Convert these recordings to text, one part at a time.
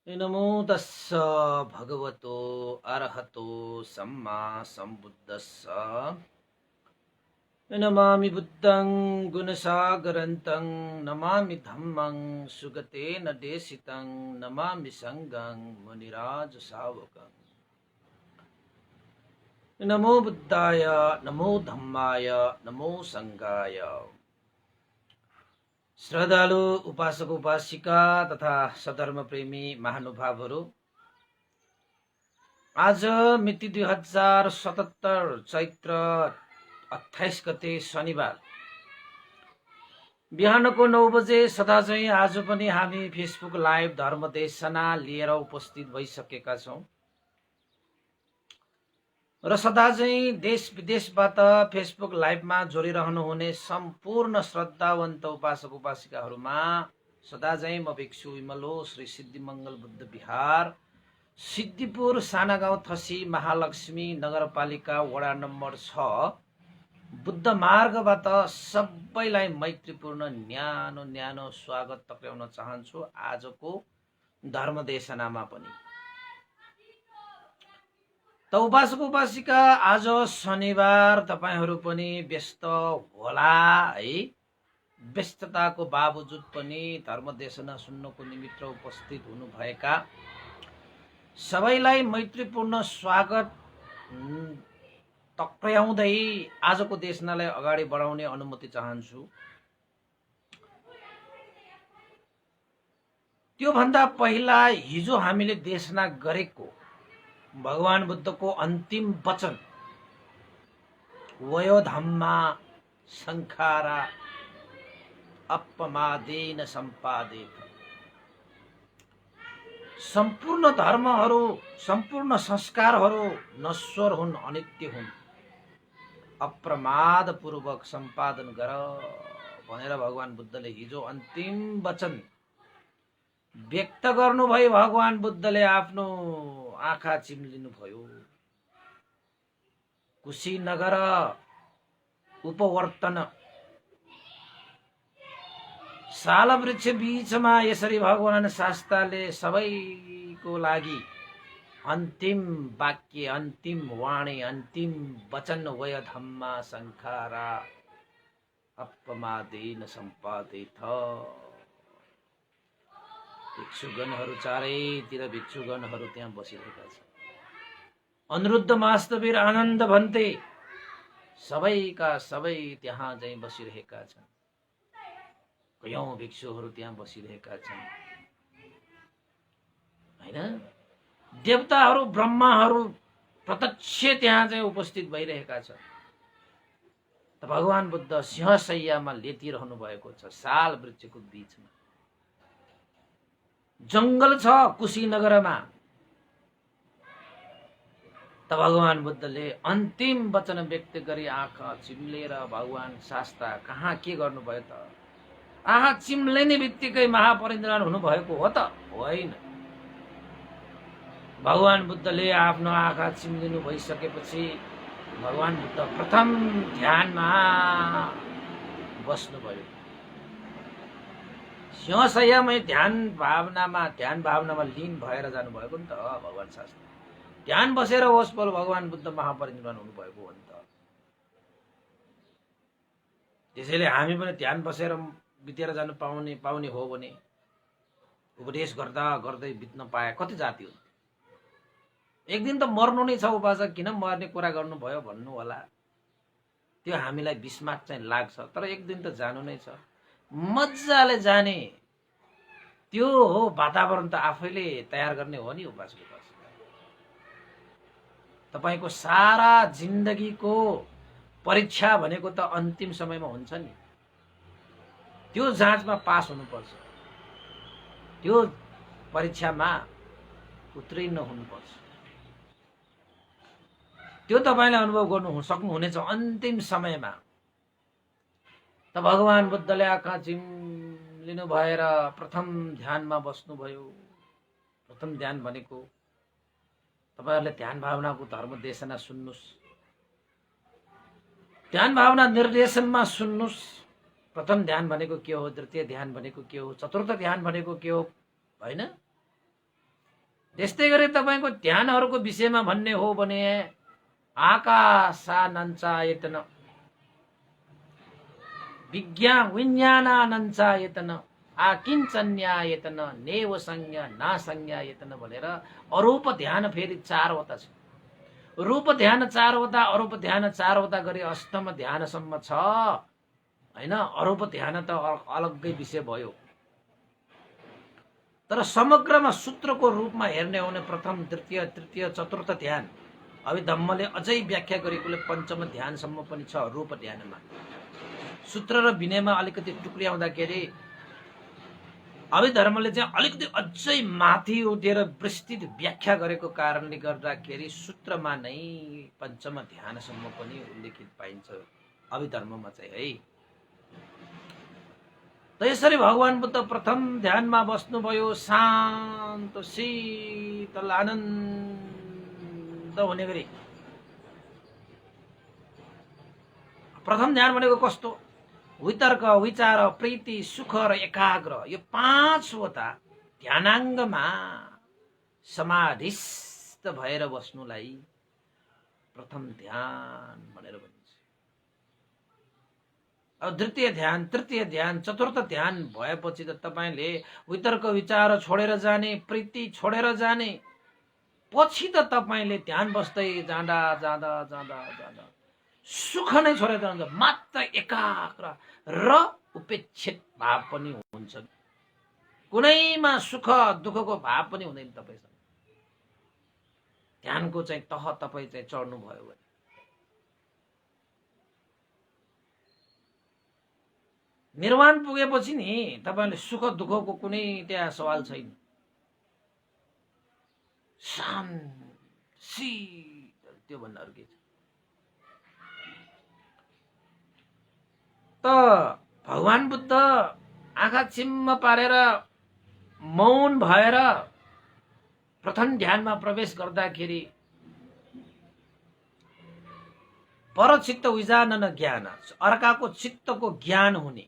नमो तस्स भगवतो अरहतो सम्मा सम्बुद्धस्स। नमामि बुद्धं गुणसागरन्तं नमामि धम्मं सुगतेन देशितं नमामि संघं मुनिराज सावकं। नमो बुद्धाय नमो धम्माय नमो संघाय। श्रद्धालु उपासक उपासिका तथा सधर्म प्रेमी महानुभावहरू, आज मिति 2077 चैत्र 28 गते शनिबार बिहानको 9 बजे सदा चाहिँ आज पनि हामी फेसबुक लाइभ धर्म देशना लिएर उपस्थित भइसकेका छौं र सदा चाहिँ देश विदेशबाट फेसबुक लाइभमा जोडिरहनु हुने सम्पूर्ण श्रद्धावन्त उपासक उपासिकाहरूमा सदा चाहिँ म भिक्षु विमलो श्री सिद्धिमंगल बुद्ध विहार सिद्धिपुर साना गाउँ थसी महालक्ष्मी नगरपालिका वडा नम्बर 6 बुद्ध मार्गबाट सबैलाई मैत्रीपूर्ण न्यानो न्यानो स्वागत टक्राउन चाहन्छु। आजको धर्मदेशनामा पनि त उपासक उपासिका आज शनिबार तपाईहरू पनि व्यस्त होला है। व्यस्तताको बावजुद पनि धर्मदेशना सुन्नको निमित्त उपस्थित हुनुभएका सबैलाई मैत्रीपूर्ण स्वागत टक्राउँदै आजको देशनालाई अगाडि बढाउने अनुमति चाहन्छु। त्यो भन्दा पहिला हिजो हामीले देशना गरेको भगवान बुद्धको अन्तिम वचन वयोधम्मा संखारा अपमादेन सम्पादित। सम्पूर्ण धर्महरू सम्पूर्ण संस्कारहरू नश्वर हुन्, अनित्य हुन्, अप्रमाद पूर्वक सम्पादन गर भनेर भगवान बुद्धले हिजो अन्तिम वचन व्यक्त गर्नुभयो। भगवान बुद्धले आफ्नो आँखा चिम्लिनु भयो। कुशीनगर उपवर्तन साल वृक्ष बीचमा यसरी भगवान शास्त्रले सबैको लागि अन्तिम वाक्य, अन्तिम वाणी, अन्तिम वचन वयधम्मा संखारा अपमादेन सम्पादित। भिक्षुगणहरू चारैतिर भिक्षुगणहरू त्यहाँ बसिरहेका छन्। अनिरुद्ध मास्तवीर आनन्द भन्ते सबैका सबै त्यहाँ चाहिँ बसिरहेका छन्। कयौं भिक्षुहरू त्यहाँ बसिरहेका छन् हैन। देवताहरू ब्रह्माहरू प्रत्यक्ष त्यहाँ चाहिँ उपस्थित भइरहेका छन्। त भगवान बुद्ध सिंहशैयामा लेटिरहनु भएको छ साल वृक्षको बीचमा। जंगल छ कुशीनगरमा। त भगवान बुद्धले अन्तिम वचन व्यक्त गरी आँखा चिम्लेर भगवान शास्त्र कहाँ के गर्नुभयो त? आँखा चिम्लिने बित्तिकै महापरिनिर्वाण हुनुभएको हो त? होइन। भगवान बुद्धले आफ्नो आँखा चिम्लिनु भइसकेपछि भगवान बुद्ध प्रथम ध्यानमा बस्नुभयो। सिंहशैयामै ध्यान भावनामा लीन भएर जानुभएको नि त भगवान शास्त्र। ध्यान बसेर होस् बोल भगवान बुद्ध महापरिनिर्वाण हुनुभएको हो नि त। त्यसैले हामी पनि ध्यान बसेर बितेर जानु पाउने हो भने उपदेश गर्दा गर्दै बित्न पाए कति जाति हुन्छ। एक दिन त मर्नु नै छ उपासक, किन मर्ने कुरा गर्नुभयो भन्नु होला। त्यो हामीलाई बिस्मात चाहिँ लाग्छ, तर एक दिन त जानु नै छ। मजाले जाने त्यो हो वातावरण त आफैले तयार गर्ने हो नि उपासक उपासक। तपाईको सारा जिन्दगीको परीक्षा भनेको त अन्तिम समयमा हुन्छ नि। त्यो जाँचमा पास हुनुपर्छ, त्यो परीक्षामा उत्तीर्ण हुनुपर्छ। त्यो तपाईले अनुभव गर्नु सक्नुहुनेछ अन्तिम समयमा। त भगवान बुद्धले आँखा चिम्लिनु भएर प्रथम ध्यानमा बस्नुभयो। प्रथम ध्यान भनेको तपाईहरुले ध्यान भावनाको धर्म देशना सुन्नुस्, ध्यान भावना निर्देशनमा सुन्नुस्। प्रथम ध्यान भनेको के हो, द्वितीय ध्यान भनेको के हो, चतुर्थ ध्यान भनेको के हो हैन। त्यस्तै गरी तपाईँको ध्यानहरूको विषयमा भन्ने हो भने आकाशानञ्चायतन विज्ञानानञ्चायतन आकिञ्चन्यायतन नेव संज्ञा नासंज्ञायतन भनेर अरूप ध्यान फेरि 4 वटा छ। रूप ध्यान 4 वटा, अरूप ध्यान 4 वटा गरी अष्टम ध्यानसम्म छ हैन। अरूप ध्यान त अलग्गै विषय भयो। तर समग्रमा सूत्रको रूपमा हेर्ने हो भने प्रथम, द्वितीय, तृतीय, चतुर्थ ध्यान अभिधम्मले अझै व्याख्या गरेकोले पञ्चम ध्यानसम्म पनि छ रूप ध्यानमा। सूत्र र विनयमा अलिकति टुक्र्याउँदाखेरि अभिधर्मले चाहिँ अलिकति अझै माथि उठेर विस्तृत व्याख्या गरेको कारणले गर्दाखेरि सूत्रमा नै पञ्चम ध्यानसम्म पनि उल्लेखित पाइन्छ अभिधर्ममा चाहिँ है। त यसरी भगवान बुद्ध प्रथम ध्यानमा बस्नुभयो, शान्त शीतल आनन्द हुने गरी। प्रथम ध्यान भनेको कस्तो? वितर्क, विचार, प्रीति, सुख र एकाग्र यो 5वटा ध्यानाङ्गमा समाधिस्थ भएर बस्नुलाई प्रथम ध्यान भनेर भनिन्छ। अब द्वितीय ध्यान, तृतीय ध्यान, चतुर्थ ध्यान भएपछि त तपाईले वितर्क विचार छोडेर जाने, प्रीति छोडेर जाने, पछि त तपाईले ध्यान बस्दै जाँदा जाँदा जाँदा जाँदा सुख नै छोडेर जान्छ, मात्र एकाग्र र उपेक्षित भाव पनि हुन्छ। कुनैमा सुख दुःखको भाव पनि हुँदैन तपाईसँग। ध्यानको चाहिँ तह तपाई चाहिँ चढ्नु भयो भने निर्वाण पुगेपछि नि तपाईले सुख दुःखको कुनै त्यहाँ सवाल छैन। शान्ति त्यो भन्दा अरु के छ? त भगवान बुद्ध आँखा चिम्म पारेर मौन भएर प्रथम ध्यानमा प्रवेश गर्दाखेरि परचित्त विजानन ज्ञान, अर्काको चित्तको ज्ञान हुने,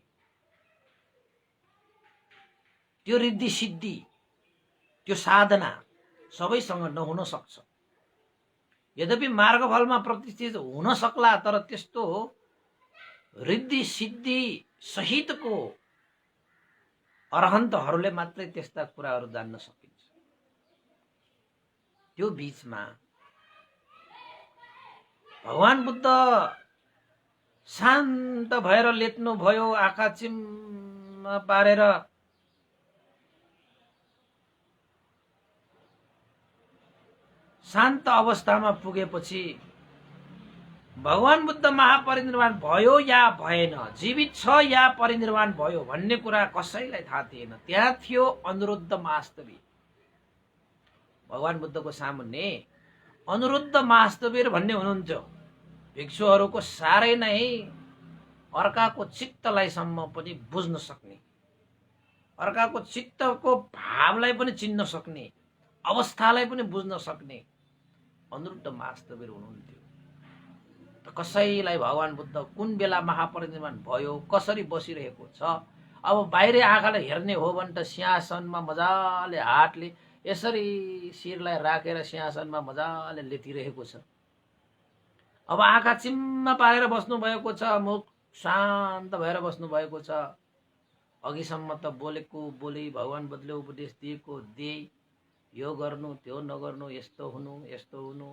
त्यो रिद्धि सिद्धि, त्यो साधना सबैसँग नहुन सक्छ। यद्यपि मार्गफलमा प्रतिष्ठित हुन सक्ला, तर त्यस्तो रिद्धि सिद्धि सहितको अरहन्तहरूले मात्रै त्यस्ता कुराहरू जान्न सकिन्छ। त्यो बीचमा भगवान बुद्ध शान्त भएर लेट्नु भयो, आँखा चिम्म पारेर शान्त अवस्थामा पुगेपछि भगवान बुद्ध महापरिनिर्वाण भयो या भएन, जीवित छ या परिनिर्वाण भयो भन्ने कुरा कसैलाई थाहा थिएन। त्यहाँ थियो अनिरुद्ध महास्तवीर। भगवान बुद्धको सामुन्ने अनिरुद्ध महास्तवीर भन्ने हुनुहुन्थ्यो। भिक्षुहरूको साह्रै नै अर्काको चित्तलाई सम्म पनि बुझ्न सक्ने, अर्काको चित्तको भावलाई पनि चिन्न सक्ने, अवस्थालाई पनि बुझ्न सक्ने अनिरुद्ध महास्तवीर हुनुहुन्थ्यो। कसैलाई भगवान बुद्ध कुन बेला महापरिनिर्वाण भयो, कसरी बसिरहेको छ, अब बाहिर आँखाले हेर्ने हो भने त सिंहासनमा मजाले हातले यसरी शिरलाई राखेर सिंहासनमा मजाले लेटिरहेको छ। अब आँखा चिम्म पारेर बस्नु भएको छ, मुख शान्त भएर बस्नु भएको छ। अघिसम्म त बोलेको बोले, भगवान बुद्धले उपदेश दिएको दिए, यो गर्नु त्यो नगर्नु, यस्तो हुनु यस्तो हुनु,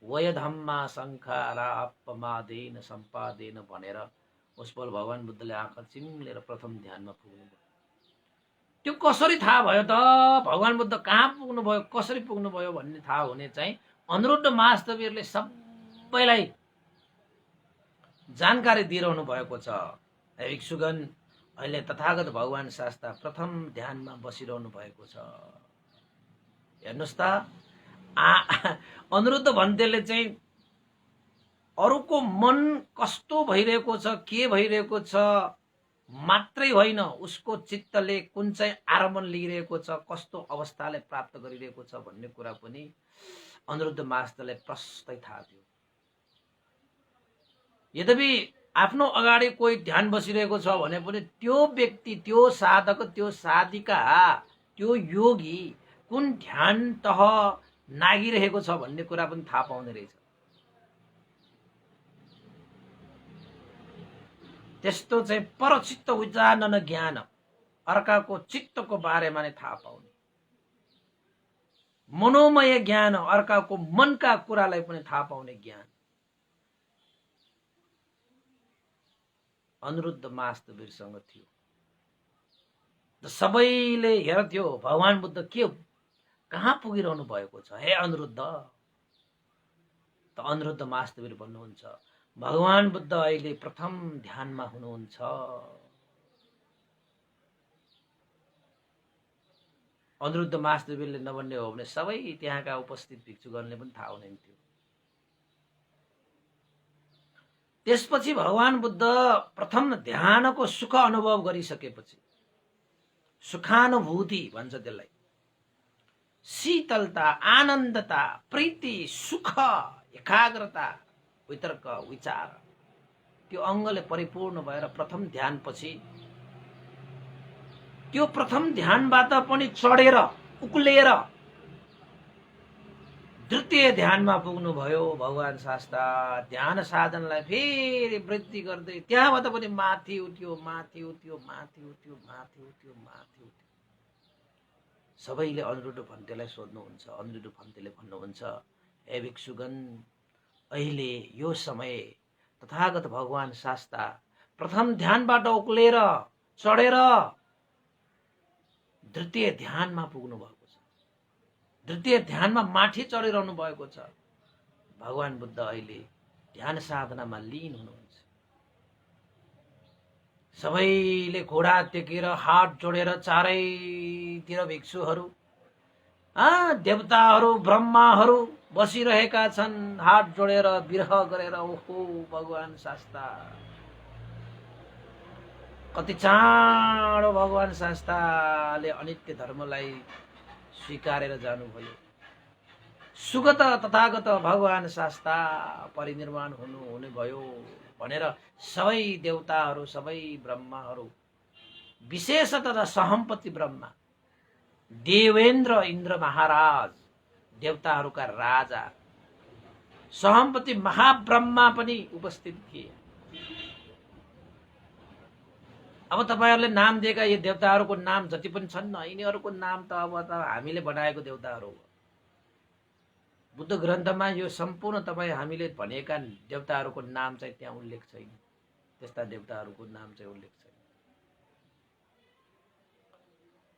वयधम्मा शङ्खारा अपमादेन सम्पादेन भनेर उसपल भगवान बुद्धले आँखा चिम्लेर प्रथम ध्यानमा पुग्नुभयो। त्यो कसरी थाहा भयो त? भगवान बुद्ध कहाँ पुग्नुभयो, कसरी पुग्नुभयो भन्ने थाहा हुने चाहिँ अनिरुद्ध महास्तवीरले सबैलाई जानकारी दिइरहनु भएको छ। भिक्षुगण, अहिले तथागत भगवान शास्ता प्रथम ध्यानमा बसिरहनु भएको छ। हेर्नुहोस् त, अनिरुद्ध भन्तेले चाहिँ अरूको मन कस्तो भइरहेको छ, के भइरहेको छ मात्रै होइन, उसको चित्तले कुन चाहिँ आरमण लिइरहेको छ, कस्तो अवस्थाले प्राप्त गरिरहेको छ भन्ने कुरा पनि अनिरुद्ध महास्तले प्रष्टै थाहा थियो। यद्यपि आफ्नो अगाडि कोही ध्यान बसिरहेको छ भने पनि त्यो व्यक्ति, त्यो साधक, त्यो साधिका, त्यो योगी कुन ध्यान तह नागिरहेको छ भन्ने कुरा पनि थाहा पाउने रहेछ। त्यस्तो चाहिँ परचित्त उच्चानन ज्ञान, अर्काको चित्तको बारेमा नै थाहा पाउने, मनोमय ज्ञान, अर्काको मनका कुरालाई पनि थाहा पाउने ज्ञान अनिरुद्ध महास्तवीरसँग थियो। सबैले हेर्थ्यो भगवान बुद्ध के कहाँ पुगिरहनु भएको छ हे अनिरुद्ध। त अनिरुद्ध महास्तवीर भन्नुहुन्छ भगवान बुद्ध अहिले प्रथम ध्यानमा हुनुहुन्छ। अनिरुद्ध महास्तवीरले नभन्ने हो भने सबै त्यहाँका उपस्थित भिक्षुगणले पनि थाहा हुने थियो। त्यसपछि भगवान बुद्ध प्रथम ध्यानको सुख अनुभव गरिसकेपछि, सुखानुभूति भन्छ त्यसलाई, शीतलता, आनन्दता, प्रीति, सुख, एकाग्रता, वितर्क, विचार, त्यो अङ्गले परिपूर्ण भएर प्रथम ध्यानपछि, त्यो प्रथम ध्यानबाट पनि चढेर उक्लेर द्वितीय ध्यानमा पुग्नुभयो। भगवान शास्ता ध्यान साधनलाई फेरि वृद्धि गर्दै त्यहाँबाट पनि माथि उठ्यो, माथि उठ्यो, माथि उठ्यो, माथि उठ्यो, माथि उठ्यो। सबैले अनिरुद्ध भन्तेलाई सोध्नुहुन्छ। अनिरुद्ध भन्तेले भन्नुहुन्छ हे भिक्षुगण, अहिले यो समय तथागत भगवान शास्ता प्रथम ध्यानबाट उक्लेर चढेर द्वितीय ध्यानमा पुग्नु भएको छ, द्वितीय ध्यानमा माथि चढिरहनु भएको छ। भगवान बुद्ध अहिले ध्यान साधनामा लीन हुनुहुन्छ। सबैले घोडा टेकेर हात जोडेर चारैतिर भिक्षुहरू, देवताहरू, ब्रह्माहरू बसिरहेका छन्, हात जोडेर विरह गरेर। ओहो भगवान शास्ता, कति चाँडो भगवान शास्ताले अनित्य धर्मलाई स्वीकारेर जानुभयो। सुगत तथागत भगवान शास्ता परिनिर्वाण हुने भयो भनेर सबै देवताहरू, सबै ब्रह्माहरू, विशेषतः सहम्पति ब्रह्मा, देवेन्द्र इन्द्र महाराज, देवताहरूका राजा सहम्पति महाब्रह्मा पनि उपस्थित थिए। अब तपाईहरुले नाम दिएका यी देवताहरूको नाम जति पनि छन्, यिनीहरूको नाम त अब त हामीले बनाएको देवताहरू हो। बुद्ध ग्रन्थमा यो सम्पूर्ण तपाईँ हामीले भनेका देवताहरूको नाम चाहिँ त्यहाँ उल्लेख छैन। त्यस्ता देवताहरूको नाम चाहिँ उल्लेख छैन,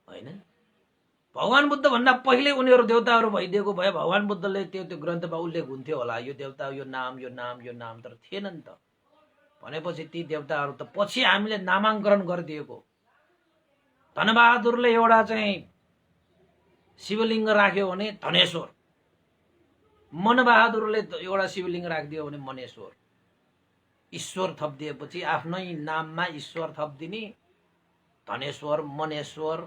हैन। भगवान बुद्ध भन्दा पहिले उनीहरू देवताहरू भइदिएको भए भगवान बुद्धले त्यो ग्रन्थमा उल्लेख हुन्थ्यो होला, यो देवता, यो नाम, यो नाम, यो नाम, तर थिएन नि त। भनेपछि ती देवताहरू त पछि हामीले नामाङ्करण गरिदिएको। धनबहादुरले एउटा चाहिँ शिवलिङ्ग राख्यो भने धनेश्वर, मनबहादुरले एउटा शिवलिङ्ग राखिदियो भने मनेश्वर। ईश्वर थपिदिएपछि आफ्नै नाममा ईश्वर थपिदिने, धनेश्वर, मनेश्वर,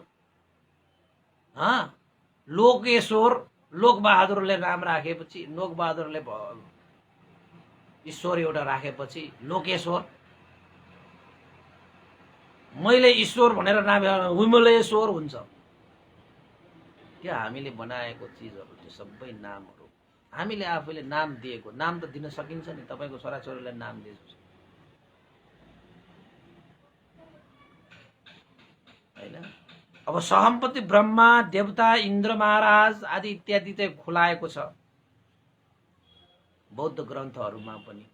लोकेश्वर। लोकबहादुरले नाम राखेपछि, लोकबहादुरले ईश्वर एउटा राखेपछि लोकेश्वर। मैले ईश्वर भनेर नाम विमलेश्वर हुन्छ। त्यो हामीले बनाएको चिजहरू, त्यो सबै नामहरू हामीले आफैले नाम दिएको। नाम त दिन सकिन्छ नि, तपाईको छोराछोरीलाई नाम दिएपछि, हैन। अब सहम्पति ब्रह्मा, देवता, इन्द्र महाराज आदि इत्यादि चाहिँ खुलाएको छ बौद्ध ग्रन्थहरूमा पनि।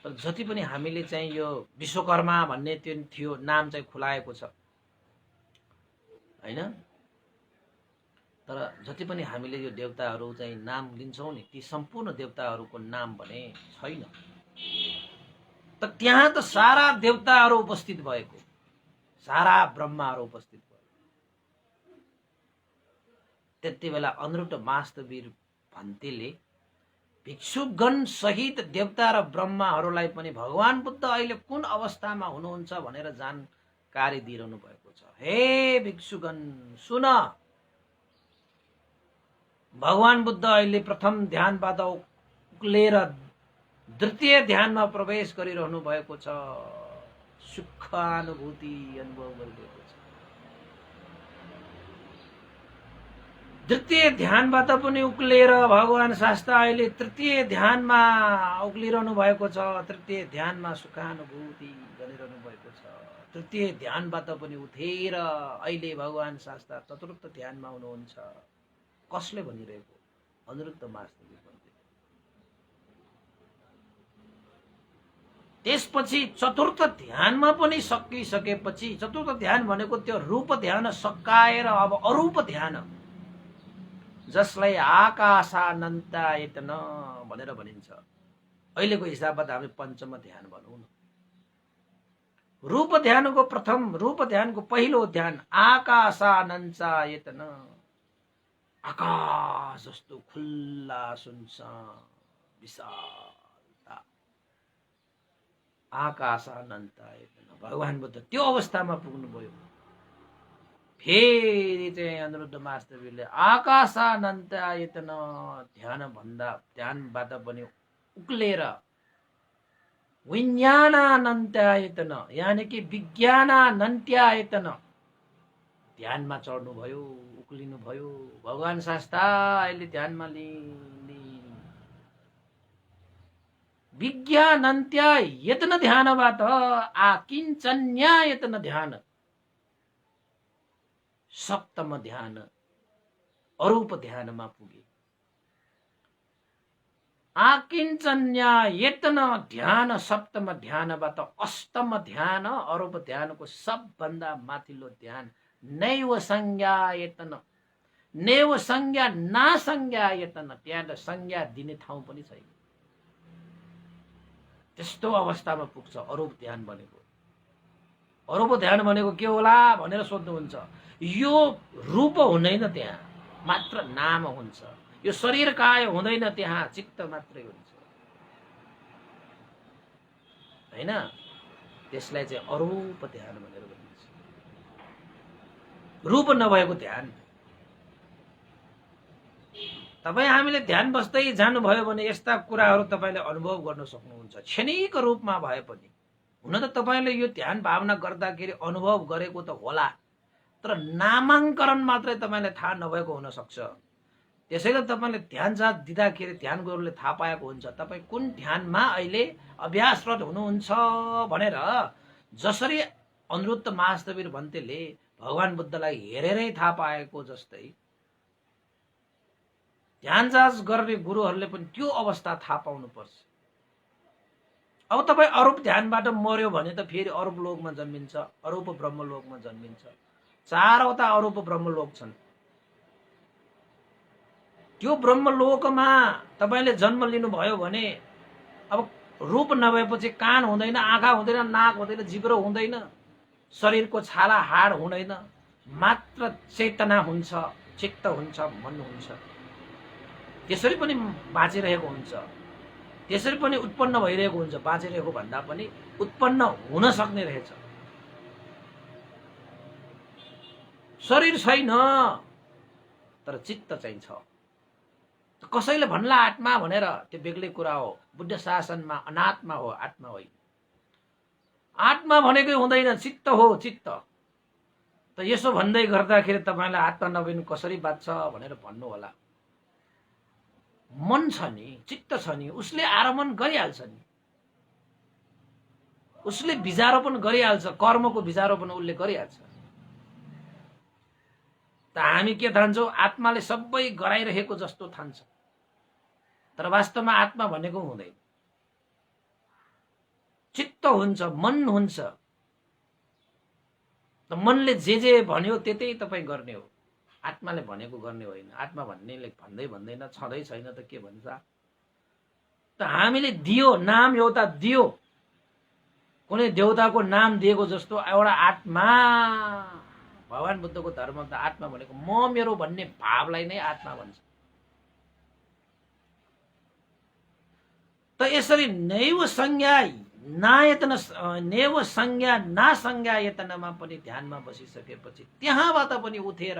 तर जति पनि हामीले चाहिँ यो विश्वकर्मा भन्ने त्यो थियो नाम चाहिँ खुलाएको छ, हैन। तर जति पनि हामीले यो देवताहरू चाहिँ नाम लिन्छौं नि, ती सम्पूर्ण देवताहरूको नाम भने छैन। त त्यहाँ त सारा देवताहरू उपस्थित भएको, सारा ब्रह्माहरू उपस्थित भयो। त्यति बेला अनिरुद्ध महास्तवीर भन्तेले भिक्षुगण सहित देवता र ब्रह्माहरूलाई पनि भगवान बुद्ध अहिले कुन अवस्थामा हुनुहुन्छ भनेर जानकारी दिइरहनु भएको छ। हे भिक्षुगण सुन, भगवान बुद्ध अहिले प्रथम ध्यानबाट उक्लेर द्वितीय ध्यानमा प्रवेश गरिरहनु भएको छ, सुखानुभूति अनुभव गरिरहेको छ। द्वितीय ध्यानबाट पनि उक्लेर भगवान शास्त्र अहिले तृतीय ध्यानमा उक्लिरहनु भएको छ। तृतीय ध्यानमा सुखानुभूति गरिरहनु भएको छ। तृतीय ध्यानबाट पनि उठेर अहिले भगवान शास्त्र चतुर्थ ध्यानमा हुनुहुन्छ। कसले भनिरहेको? अनिरुद्ध महास्तवी भन्दै। त्यसपछि चतुर्थ ध्यानमा पनि सकिसकेपछि, चतुर्थ ध्यान भनेको त्यो रूप ध्यान सकाएर अब अरूप ध्यान, जसलाई आकाशानन्तायतन भनेर भनिन्छ। अहिलेको हिसाबबाट हामी पञ्चम ध्यान भनौँ न। रूप ध्यानको पहिलो ध्यान आकाशानन्तायतन, आकाश जस्तो खुल्ला सुनसान विशालता, आकाशानन्तायतन। भगवान बुद्ध त्यो अवस्थामा पुग्नुभयो। फेरि चाहिँ अनिरुद्ध महास्तवीले आकाशानन्तायतन ध्यानबाट पनि उक्लेर विज्ञानानन्तायतन यानि कि विज्ञानानन्त्यायतन ध्यानमा चढ्नुभयो, उक्लिनुभयो। भगवान शास्ता अहिले ध्यानमा विज्ञानन्त्यायतन ध्यानबाट आकिञ्चन्यायतन ध्यान, सप्तम ध्यान अरूप ध्यानमा पुगे। आकिञ्चन्यायतन ध्यान सप्तम ध्यानबाट अष्टम ध्यान अरूप ध्यानको सबभन्दा माथिल्लो ध्यान नैव संज्ञायतन, नैव संज्ञा नासंज्ञायतन, त्यहाँ संज्ञा दिने ठाउँ पनि छैन। त्यस्तो अवस्थामा पुग्छ अरूप ध्यान भनेको। अरूप ध्यान भनेको के होला भनेर सोध्नुहुन्छ। यो रूप हुँदैन, त्यहाँ मात्र नाम हुन्छ। यो शरीर काय हुँदैन, त्यहाँ चित्त मात्रै हुन्छ, हैन? त्यसलाई चाहिँ अरूप ध्यान भनेर भनिन्छ। रूप नभएको ध्यान। तपाईँ हामीले ध्यान बस्दै जानुभयो भने यस्ता कुराहरू तपाईँले अनुभव गर्न सक्नुहुन्छ। क्षणिक रूपमा भए पनि। हुन त तपाईँले यो ध्यान भावना गर्दाखेरि अनुभव गरेको त होला, तर नामाङ्करण मात्रै तपाईँले थाहा नभएको हुन सक्छ। त्यसैले तपाईँले ध्यान जाँच दिँदाखेरि ध्यान गुरुले थाहा पाएको हुन्छ तपाईँ कुन ध्यानमा अहिले अभ्यासरत हुनुहुन्छ भनेर। जसरी अनिरुद्ध महास्तवीर भन्तेले भगवान बुद्धलाई हेरेरै थाहा पाएको जस्तै ध्यान जाँच गर्ने गुरुहरूले पनि त्यो अवस्था थाहा पाउनुपर्छ। अब तपाईँ अरूप ध्यानबाट मर्यो भने त फेरि अरूप लोकमा जन्मिन्छ, अरूप ब्रह्मलोकमा जन्मिन्छ। 4वटा अरूप ब्रह्मलोक छन्। त्यो ब्रह्मलोकमा तपाईँले जन्म लिनुभयो भने अब रूप नभएपछि कान हुँदैन, आँखा हुँदैन, नाक हुँदैन, जिब्रो हुँदैन, शरीरको छाला हाड हुँदैन, मात्र चेतना हुन्छ, चित्त हुन्छ, मन हुन्छ। त्यसरी पनि बाँचिरहेको हुन्छ, त्यसरी पनि उत्पन्न भइरहेको हुन्छ। बाँचिरहेको भन्दा पनि उत्पन्न हुन सक्ने रहेछ। शरीर छैन तर चित्त चाहिँ छ। कसैले भन्ला आत्मा भनेर, त्यो बेग्लै कुरा हो। बुद्ध शासनमा अनात्मा हो, आत्मा होइन। आत्मा भनेकै हुँदैन, चित्त हो, चित्त। त यसो भन्दै गर्दाखेरि तपाईँलाई आत्मा नभइनु कसरी बाँच्छ भनेर भन्नु होला। मन छ नि, चित्त छ नि, उसले आरोपण गरिहाल्छ नि, उसले बीजारोपण गरिहाल्छ, कर्मको बीजारोपण उसले गरिहाल्छ। त हामी के ठान्छौँ? आत्माले सबै गराइरहेको जस्तो ठान्छ, तर वास्तवमा आत्मा भनेको हुँदैन। चित्त हुन्छ, मन हुन्छ। त मनले जे भन्यो त्यतै तपाईँ गर्ने हो, आत्माले भनेको गर्ने होइन। आत्मा भन्नेले भन्दैन, छँदै छैन त के भन्छ? त हामीले दियो नाम, एउटा दियो, कुनै देवताको नाम दिएको जस्तो एउटा आत्मा। भगवान बुद्धको धर्म त आत्मा भनेको म मेरो भन्ने भावलाई नै आत्मा भन्छ। त यसरी नैव संज्ञा नायतन, नैव संज्ञा नासंज्ञायतनमा पनि ध्यानमा बसिसकेपछि त्यहाँबाट पनि उठेर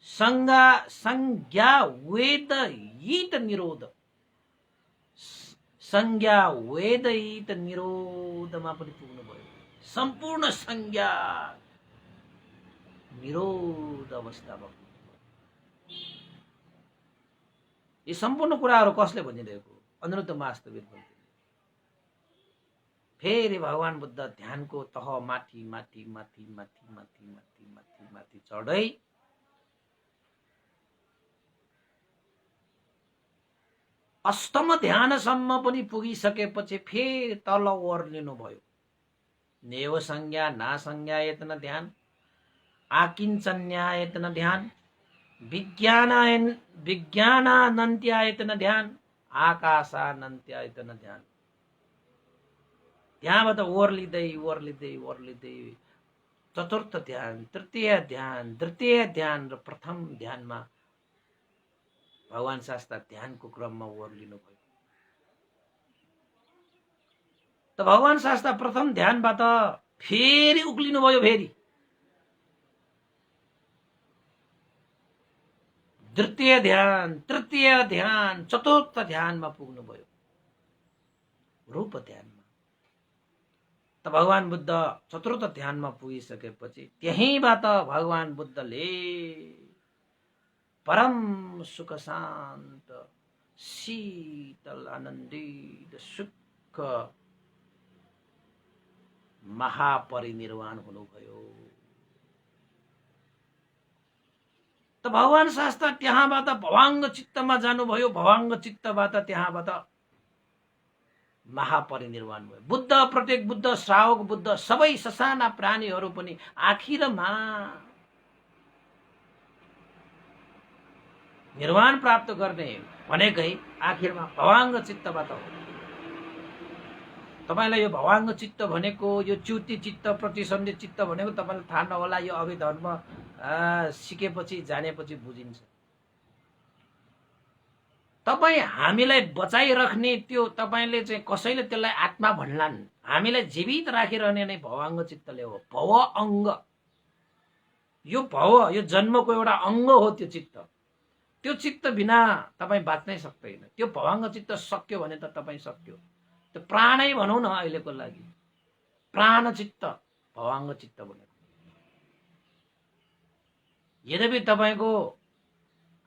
संज्ञा वेदयित निरोध, संज्ञा वेदयित निरोधमा पनि पुग्नुभयो। सम्पूर्ण संज्ञा निरोध अवस्थामा पुग्नुभयो। यी सम्पूर्ण कुराहरू कसले भनिरहेको? अनिरुद्ध महास्तवीर भन्थे। फेरि भगवान बुद्ध ध्यानको तह माथि माथि माथि माथि माथि माथि माथि माथि चढ्दै अष्टम ध्यानसम्म पनि पुगिसकेपछि फेरि तल ओर्लिनु भयो। नेव संज्ञा ना संज्ञायतन ध्यान, आकिञ्चन्यायतन ध्यान, विज्ञानानन्त्यायतन ध्यान, आकाशानन्त्यायतन ध्यान। त्यहाँबाट ओर्लिँदै ओर्लिँदै ओर्लिँदै चतुर्थ ध्यान, तृतीय ध्यान, द्वितीय ध्यान र प्रथम ध्यानमा भगवान शास्त्र ध्यानको क्रममा ओर्लिनु भयो। त भगवान शास्त्र प्रथम ध्यानबाट फेरि उक्लिनु भयो। फेरि द्वितीय ध्यान, तृतीय ध्यान, चतुर्थ ध्यानमा पुग्नु भयो, रूप ध्यानमा। त भगवान बुद्ध चतुर्थ ध्यानमा पुगिसकेपछि त्यहीबाट भगवान बुद्धले परम सुख शान्त शीतल आनन्दित सुख महापरिनिर्वाण हुनुभयो। त भगवान शास्त्र त्यहाँबाट भवाङ्ग चित्तमा जानुभयो। भवाङ्ग चित्तबाट त्यहाँबाट महापरिनिर्वाण भयो। बुद्ध, प्रत्येक बुद्ध, श्रावक बुद्ध, सबै ससाना प्राणीहरू पनि आखिरमा निर्वाण प्राप्त गर्ने भनेकै आखिरमा भवाङ्ग चित्तबाट हो। तपाईलाई यो भवाङ्ग चित्त भनेको, यो च्युति चित्त, प्रतिसन्धि चित्त भनेको तपाईलाई थाहा नहोला। यो अभिधर्म सिकेपछि जानेपछि बुझिन्छ। तपाई हामीलाई बचाइराख्ने त्यो तपाईले चाहिँ कसैले त्यसलाई आत्मा भन्लान्। हामीलाई जीवित राखिरहने नै भवाङ्ग चित्तले हो। भव अङ्ग, यो भव, यो जन्मको एउटा अङ्ग हो त्यो चित्त। त्यो चित्त बिना तपाई बाँच्नै सक्दैन। त्यो भवाङ्ग चित्त सक्यो भने त तपाई सक्यो। त्यो प्राणै भनौँ न अहिलेको लागि, प्राण चित्त भवाङ्ग चित्त भनेको। यद्यपि तपाईको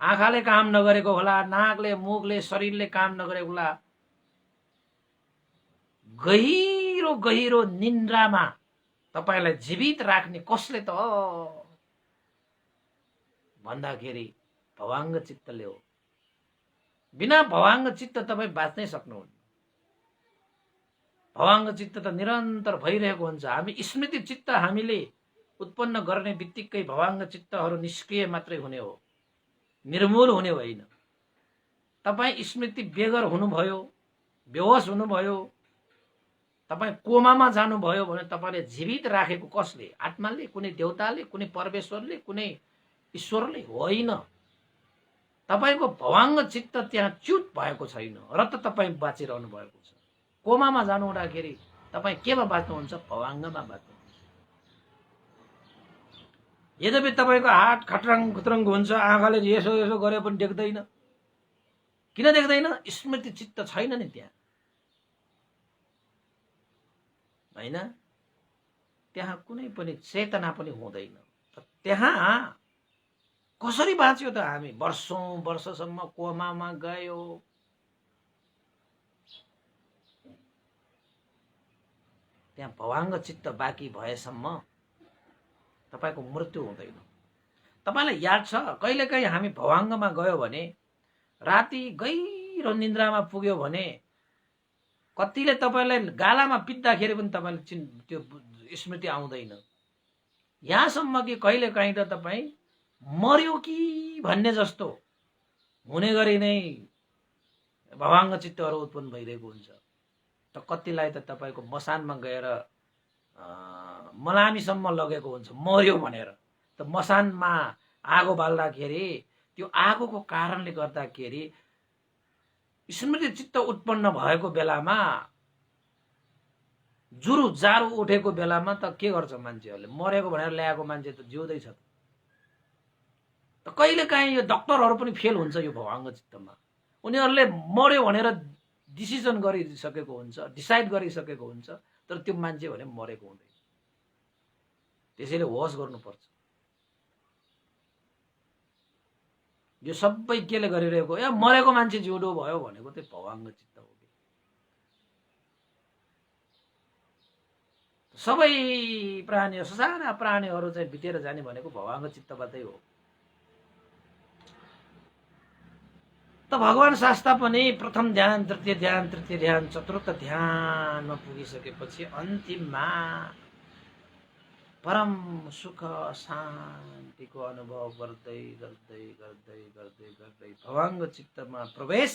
आँखाले काम नगरेको होला, नाकले, मुखले, शरीरले काम नगरेको होला, गहिरो गहिरो निन्द्रामा तपाईलाई जीवित राख्ने कसले त भन्दाखेरि भवाङ्ग चित्तले हो। बिना भवाङ्ग चित्त तपाईँ बाँच्नै सक्नुहुन्न। भवाङ्ग चित्त त निरन्तर भइरहेको हुन्छ। हामी स्मृति चित्त हामीले उत्पन्न गर्ने बित्तिकै भवाङ्ग चित्तहरू निष्क्रिय मात्रै हुने हो, निर्मूल हुने होइन। तपाईँ स्मृति बेगर हुनुभयो, बेहोस हुनुभयो, तपाईँ कोमामा जानुभयो भने तपाईले जीवित राखेको कसले? आत्माले, कुनै देवताले, कुनै परमेश्वरले, कुनै ईश्वरले होइन। तपाईको भवाङ्ग चित्त त्यहाँ च्युत भएको छैन र त तपाईँ बाँचिरहनु भएको छ। कोमामा जानु हुँदाखेरि तपाईँ केमा बाँच्नुहुन्छ? भवाङ्गमा बाँच्नुहुन्छ। यद्यपि तपाईको हात खट्राङ खुत्रङ्ग हुन्छ, आँखाले यसो यसो गरे पनि देख्दैन। किन देख्दैन? स्मृति चित्त छैन नि त्यहाँ, हैन? त्यहाँ कुनै पनि चेतना पनि हुँदैन। त्यहाँ कसरी बाँच्यो त हामी? वर्षौं वर्षसम्म कोमामा गयो। त्यहाँ भवाङ्ग चित्त बाँकी भएसम्म तपाईको मृत्यु हुँदैन। तपाईलाई याद छ कहिलेकाहीँ हामी भवाङ्गमा गयो भने, राति गहिरो निन्द्रामा पुग्यो भने कतिले तपाईलाई गालामा पिट्दाखेरि पनि तपाईले त्यो स्मृति आउँदैन। यहाँसम्म कि कहिलेकाहीँ त तपाईँ मर्यो कि भन्ने जस्तो हुने गरी नै भवाङ्ग चित्तहरू उत्पन्न भइरहेको हुन्छ। त कतिलाई त तपाईको मसानमा गएर मलामीसम्म लगेको हुन्छ मर्यो भनेर। त मसानमा आगो बाल्दाखेरि त्यो आगोको कारणले गर्दाखेरि स्मृति चित्त उत्पन्न भएको बेलामा, जुरु जारो उठेको बेलामा त के गर्छ मान्छेहरूले? मरेको भनेर ल्याएको मान्छे त जिउँदैछ। त कहिलेकाहीँ यो डक्टरहरू पनि फेल हुन्छ यो भवाङ्ग चित्तमा। उनीहरूले मर्यो भनेर डिसिजन गरिसकेको हुन्छ, डिसाइड गरिसकेको हुन्छ, तर त्यो मान्छे भने मरेको हुँदैन। त्यसैले होस गर्नुपर्छ। यो सबै केले गरिरहेको या मरेको मान्छे जिउँदो भयो भनेको चाहिँ भवाङ्ग चित्त हो। सबै प्राणीहरू ससाना प्राणीहरू चाहिँ बितेर जाने भनेको भवाङ्ग चित्तबाटै हो। त भगवान शास्ता पनि प्रथम ध्यान, तृतीय ध्यान, तृतीय ध्यान, चतुर्थ ध्यानमा पुगिसकेपछि अन्तिममा परम सुख शान्तिको अनुभव गर्दै गर्दै गर्दै गर्दै गर्दै भवाङ्ग चित्तमा प्रवेश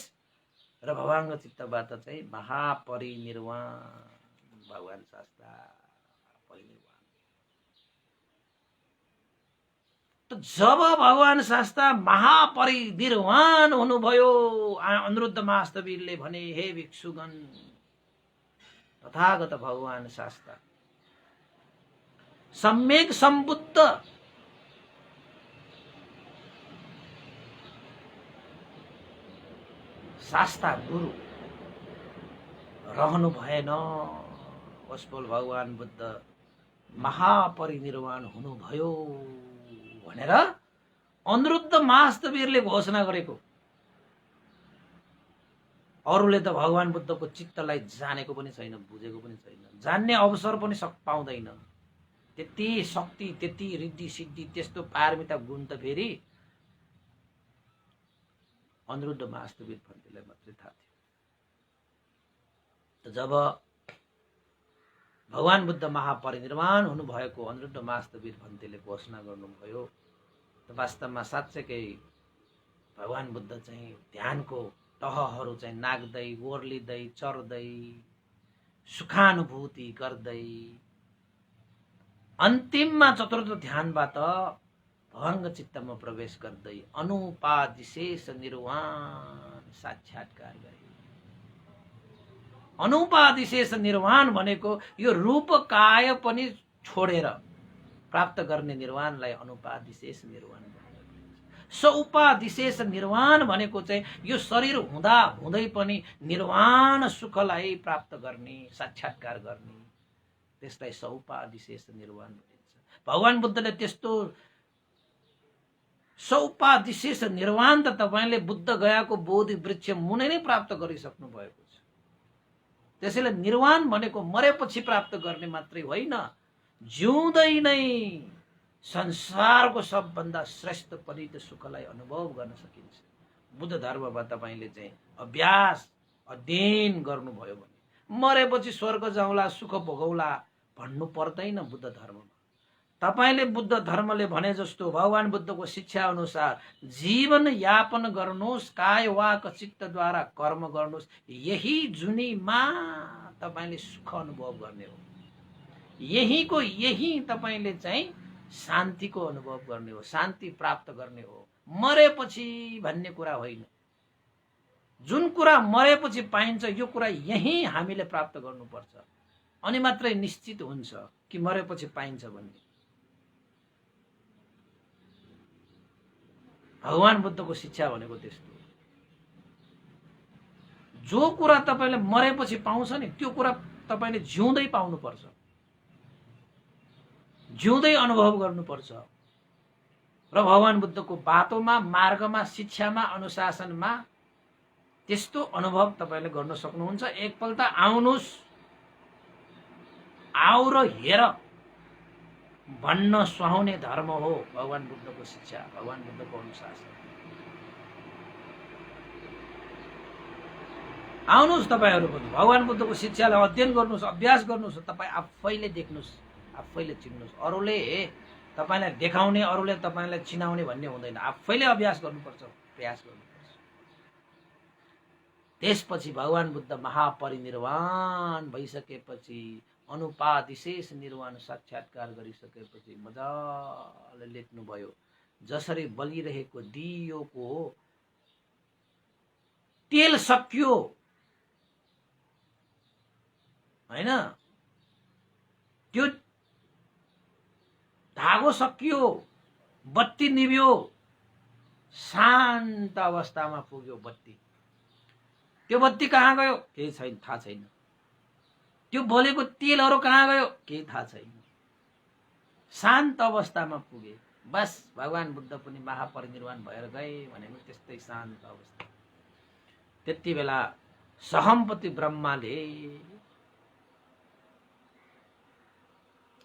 र भवाङ्ग चित्तबाट चाहिँ महापरिनिर्वाण, भगवान शास्ता परिनिर्वाण। त जब भगवान शास्ता महापरिनिर्वाण हुनुभयो, अनिरुद्ध महास्तवीरले भने, हे भिक्षुगण, तथागत भगवान शास्ता सम्यक सम्बुद्ध शास्ता गुरु रहनु भएन। उसफल भगवान बुद्ध महापरिनिर्वाण हुनुभयो भनेर अनिरुद्ध महास्तवीरले घोषणा गरेको। अरूले त भगवान बुद्धको चित्तलाई जानेको पनि छैन, बुझेको पनि छैन, जान्ने अवसर पनि पाउँदैन। त्यति शक्ति, त्यति रिद्धि सिद्धि, त्यस्तो पारमिता गुण त फेरि अनिरुद्ध महास्तवीर भन्तेलाई मात्रै थाहा थियो। त जब भगवान बुद्ध महापरिनिर्वाण हुनुभएको अनिरुद्ध महास्तवीर भन्तेले घोषणा गर्नुभयो, त वास्तवमा साँच्चैकै भगवान बुद्ध चाहिँ ध्यानको तहहरू चाहिँ नाग्दै, ओर्लिँदै, चर्दै, सुखानुभूति गर्दै अन्तिममा चतुर्थ ध्यानबाट भवाङ्ग चित्तमा प्रवेश गर्दै अनुपादिशेष निर्वाण साक्षात्कार गरे। अनुपादिशेष निर्वाण भनेको यो रूप काय पनि छोडेर प्राप्त गर्ने निर्वाणलाई अनुपादिशेष निर्वाण भनिन्छ। सौपादिशेष निर्वाण भनेको चाहिँ यो शरीर हुँदा हुँदै पनि निर्वाण सुखलाई प्राप्त गर्ने, साक्षात्कार गर्ने, त्यसलाई सौपादिशेष निर्वाण भनिन्छ। भगवान बुद्धले त्यस्तो सौपादिशेष निर्वाण त तपाईले बुद्ध गयाको बोधि वृक्ष मुनै नै प्राप्त गरिसक्नु भएको छ। त्यसैले निर्वाण भनेको मरेपछि प्राप्त गर्ने मात्रै होइन, जिउँदै नै संसारको सबभन्दा श्रेष्ठ परित सुखलाई अनुभव गर्न सकिन्छ। बुद्ध धर्ममा तपाईले चाहिँ अभ्यास अध्ययन गर्नुभयो भने मरेपछि स्वर्ग जाउँला, सुख भोगौला भन्नु पर्दैन। बुद्ध धर्ममा तपाईले बुद्ध धर्मले भने जस्तो भगवान बुद्धको शिक्षा अनुसार जीवन यापन गर्नुहोस्, काय वाक चित्तद्वारा कर्म गर्नुहोस्, यही जुनीमा तपाईले सुख अनुभव गर्ने हो। यहीको यही तपाईले चाहिँ शान्तिको अनुभव गर्ने हो, शान्ति प्राप्त गर्ने हो। मरेपछि भन्ने कुरा होइन। जुन कुरा मरेपछि पाइन्छ यो कुरा यही हामीले प्राप्त गर्नुपर्छ, अनि मात्रै निश्चित हुन्छ कि मरेपछि पाइन्छ भन्ने। भगवान बुद्धको शिक्षा भनेको त्यस्तो। जो कुरा तपाईले मरेपछि पाउँछ नि त्यो कुरा तपाईले जिउँदै पाउनुपर्छ, जिउँदै अनुभव गर्नुपर्छ। र भगवान बुद्धको बाटोमा, मार्गमा, शिक्षामा, अनुशासनमा त्यस्तो अनुभव तपाईले गर्न सक्नुहुन्छ। एकपल्ट आउनुस्, आउ र हेर भन्न सुहाउने धर्म हो भगवान बुद्धको शिक्षा, भगवान बुद्धको अनुशासन। आउनुस् तपाईहरु पनि भगवान बुद्धको शिक्षालाई अध्ययन गर्नुस्, अभ्यास गर्नुस्, तपाई आफैले देख्नुस्, आफैले चिन्नुस्। अरूले तपाईलाई देखाउने, अरूले तपाईलाई चिनाउने भन्ने हुँदैन। आफैले अभ्यास गर्नुपर्छ, प्रयास गर्नुपर्छ। त्यसपछि भगवान बुद्ध महापरिनिर्वाण भइसकेपछि, अनुपादिशेष निर्वाण साक्षात्कार गरिसकेपछि मजाले लेख्नुभयो, जसरी बलिरहेको दियोको तेल सकियो हैन, त्यो धागो सकियो, बत्ती निभ्यो, शान्त अवस्थामा पुग्यो बत्ती। त्यो बत्ती कहाँ गयो केही छैन, थाहा छैन। त्यो बलेको तेलहरू कहाँ गयो केही थाहा छैन। शान्त अवस्थामा पुगे, बस भगवान बुद्ध पनि महापरिनिर्वाण भएर गए भनेको त्यस्तै शान्त अवस्था। त्यति बेला सहमपति ब्रह्माले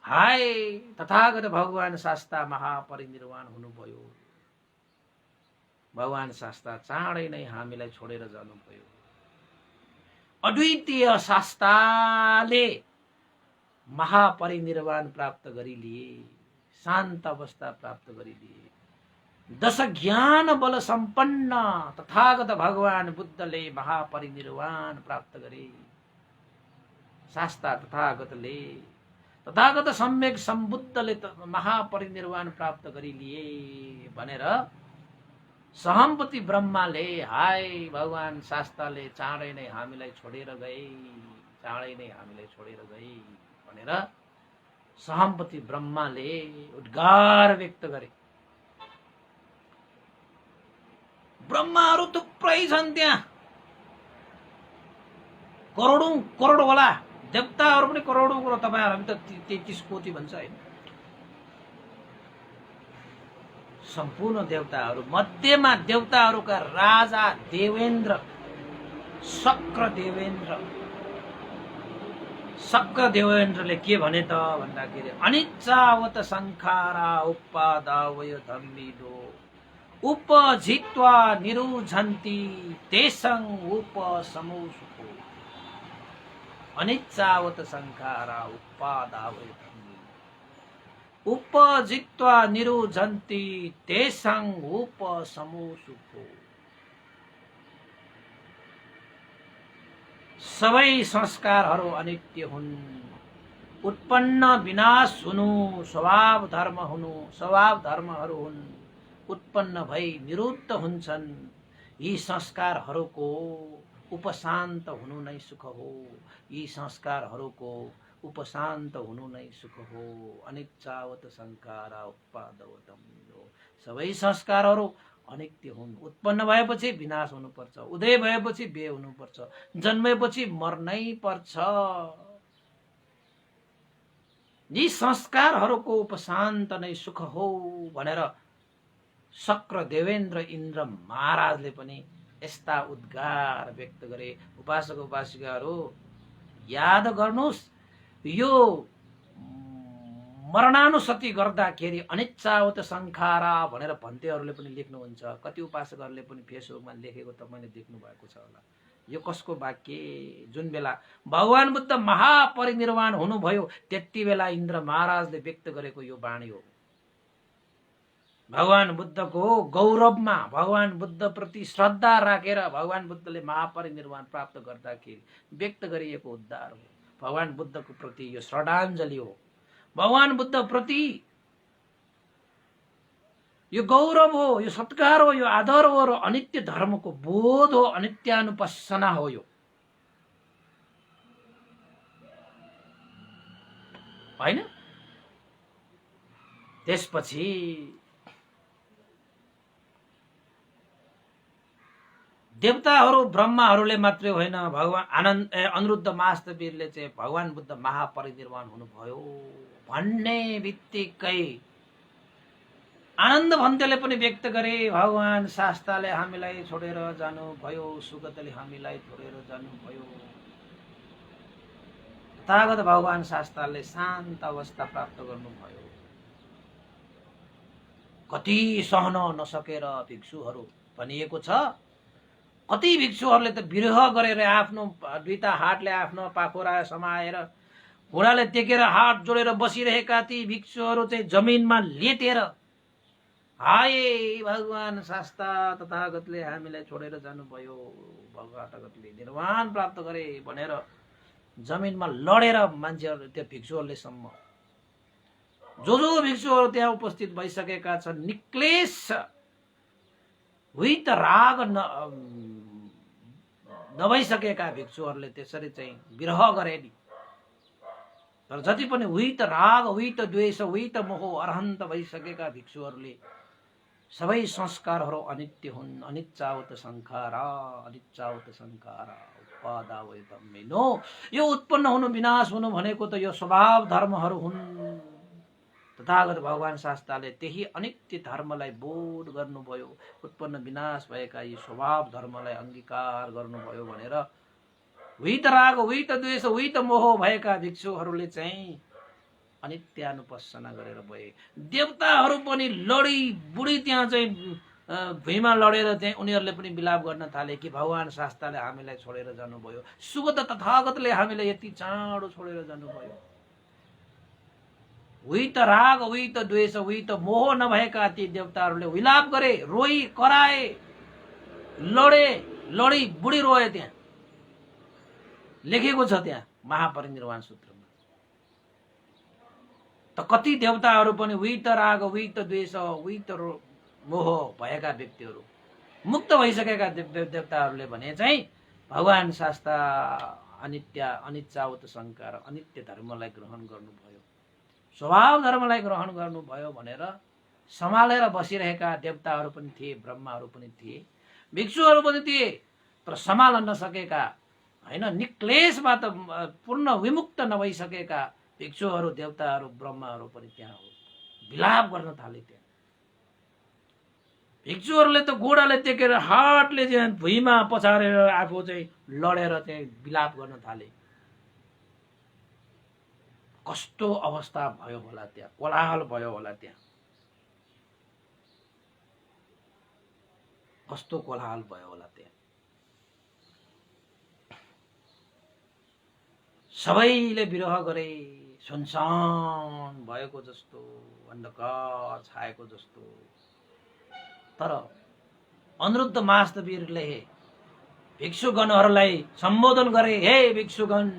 हाय तथागत भगवान शास्ता महापरिनिर्वाण हुनुभयो, भगवान शास्ता चाँडै नै हामीलाई छोडेर जानुभयो। अद्वितीय शास्ताले महापरिनिर्वाण प्राप्त गरिलिए, शान्त अवस्था प्राप्त गरिलिए। दश ज्ञान बल सम्पन्न तथागत भगवान बुद्धले महापरिनिर्वाण प्राप्त गरे। शास्ता तथागतले, तथागत सम्यक सम्बुद्धले महापरिनिर्वाण प्राप्त गरिलिए भनेर सहमपति ब्रह्माले हाय भगवान शास्ताले चाँडै नै हामीलाई छोडेर गए, चाँडै नै हामीलाई छोडेर गए भनेर सहमपति ब्रह्माले उद्गार व्यक्त गरे। ब्रह्माहरू थुप्रै छन् त्यहाँ, करोडौं करोड होला, देवताहरू पनि करोडौं करोड। तपाईहरु हामी त 33 कोटी भन्छ हैन, सम्पूर्ण देवताहरू मध्येमा देवताहरूका राजा देवेन्द्र, शक्र देवेन्द्र, शक्र देवेन्द्रले के भने त भन्दाखेरि अनिच्चावत संखारा उपादावय धम्मिलो उपजित्वा निरुझन्ति तेसं उपसमोसुको। अनिच्चावत संखारा उपादावय उपजित्वा निरुझन्ति तेसं उपसमोसुको। सबै संस्कारहरू अनित्य हुन्, उत्पन्न विनाश हुनु स्वभाव धर्म हुनु, स्वभाव धर्महरू हुन्, उत्पन्न भई निरुद्ध हुन्छन्। यी संस्कारहरूको उपशान्त हुनु नै सुख हो, यी संस्कारहरूको उपशान्त हुनु नै सुख हो। अनिच्चावत संखारा उपादवतम। सबै संस्कारहरू अनित्य हुन्, उत्पन्न भएपछि विनाश हुनुपर्छ, उदय भएपछि व्यय हुनुपर्छ, जन्मेपछि मर्नै पर्छ। यी संस्कारहरूको उपशान्त नै सुख हो भनेर शक्र देवेन्द्र इन्द्र महाराजले पनि यस्ता उद्गार व्यक्त गरे। उपासक उपासिकाहरू याद गर्नुहोस्, यो मरणानुसति गर्दाखेरि अनिच्चावत संखारा भनेर भन्तेहरूले पनि लेख्नुहुन्छ। कति उपासकहरूले पनि फेसबुकमा लेखेको तपाईले देख्नु भएको छ होला। यो कसको वाक्य? जुन बेला भगवान बुद्ध महापरिनिर्वाण हुनुभयो त्यति बेला इन्द्र महाराजले व्यक्त गरेको यो वाणी हो। भगवान बुद्धको गौरवमा, भगवान बुद्ध प्रति श्रद्धा राखेर भगवान बुद्धले महापरिनिर्वाण प्राप्त गर्दाखेरि व्यक्त गरिएको उद्धार हो। भगवान बुद्धको प्रति यो श्रद्धाञ्जली हो, भगवान बुद्ध प्रति यो गौरव हो, यो सत्कार हो, यो आदर हो र अनित्य धर्मको बोध हो, अनित्यानुपස්සना हो। यो हैन? त्यसपछि देवताहरू ब्रह्माहरूले मात्रै होइन, भगवान अनिरुद्ध महास्तवीरले चाहिँ भगवान बुद्ध महापरिनिर्वाण हुनुभयो भन्ने बित्तिकै आनन्द भन्तेले पनि व्यक्त गरे। भगवान शास्ताले हामीलाई छोडेर जानुभयो, सुगतले हामीलाई छोडेर जानुभयो। तथागत भगवान शास्ताले शान्त अवस्था प्राप्त गर्नुभयो। कति सहन नसकेर भिक्षुहरू भनिएको छ, कति भिक्षुहरूले त विरह गरेर आफ्नो दुईटा हातले आफ्नो पाखुरा समाएर घुँडाले टेकेर हात जोडेर बसिरहेका ती भिक्षुहरू चाहिँ जमिनमा लेटेर हाय भगवान शास्ता तथागतले हामीलाई छोडेर जानुभयो, भगवान निर्वाण प्राप्त गरे भनेर जमिनमा लडेर मान्छेहरू त्यो भिक्षुहरूले सम्म जो भिक्षुहरू त्यहाँ उपस्थित भइसकेका छन्, निक्लेश वित राग नभइसकेका भिक्षुहरूले त्यसरी चाहिँ विरह गरे नि। तर जति पनि वित राग, वित द्वेष, वित मोह अरहन्त भइसकेका भिक्षुहरूले सबै संस्कारहरू अनित्य हुन्, अनिच्चावत संखारा, अनिच्चावत संखारा उपादावय धम्मिनो। यो उत्पन्न हुनु विनाश हुनु भनेको त यो स्वभाव धर्महरू हुन्। तथागत भगवान शास्त्रले त्यही अनित्य धर्मलाई बोध गर्नुभयो, उत्पन्न विनाश भएका यी स्वभाव धर्मलाई अंगीकार गर्नुभयो भनेर उही त राग, उही त द्वेष, उही त मोह भएका भिक्षुहरूले चाहिँ अनित्यानुपස්සना गरेर भए। देवताहरू पनि लडी बुढी त्यहाँ चाहिँ भुइँमा लडेर चाहिँ उनीहरूले पनि विलाप गर्न थाले कि भगवान शास्त्रले हामीलाई छोडेर जानुभयो, सुगत तथागतले हामीलाई यति चाँडो छोडेर जानुभयो। उही त राग, उही त द्वेष, उही त मोह नभएका ती देवताहरूले विलाप गरे, रोई कराए, लडे, लडी बुढी रोए। त्यहाँ लेखेको छ त्यहाँ महापरिनिर्वाण सूत्रमा। त कति देवताहरू पनि उही त राग, उही त द्वेष, उही त मोह भएका व्यक्तिहरू, मुक्त भइसकेका देवताहरूले भने चाहिँ भगवान शास्त्र अनिच्चावत संकार, अनित्य धर्मलाई ग्रहण गर्नुभयो, स्वभाव धर्मलाई ग्रहण गर्नुभयो भनेर सम्हालेर बसिरहेका देवताहरू पनि थिए, ब्रह्माहरू पनि थिए, भिक्षुहरू पनि थिए। तर सम्हाल्न नसकेका, हैन, निक्लेशबाट पूर्ण विमुक्त नभइसकेका भिक्षुहरू, देवताहरू, ब्रह्माहरू पनि त्यहाँ हो विलाप गर्न थाले। त्यहाँ भिक्षुहरूले त गोडाले टेकेर हातले चाहिँ भुइँमा पछारेर आफू चाहिँ लडेर चाहिँ विलाप गर्न थाले। कस्तो अवस्था भयो होला त्यहाँ, कोलाहल भयो होला त्यहाँ, कस्तो कोलाहल भयो होला त्यहाँ। सबैले विरह गरे, सुनसान भएको जस्तो, अन्धकार छाएको जस्तो। तर अनिरुद्ध महास्तवीरले भिक्षुगणहरूलाई सम्बोधन गरे, हे भिक्षुगण,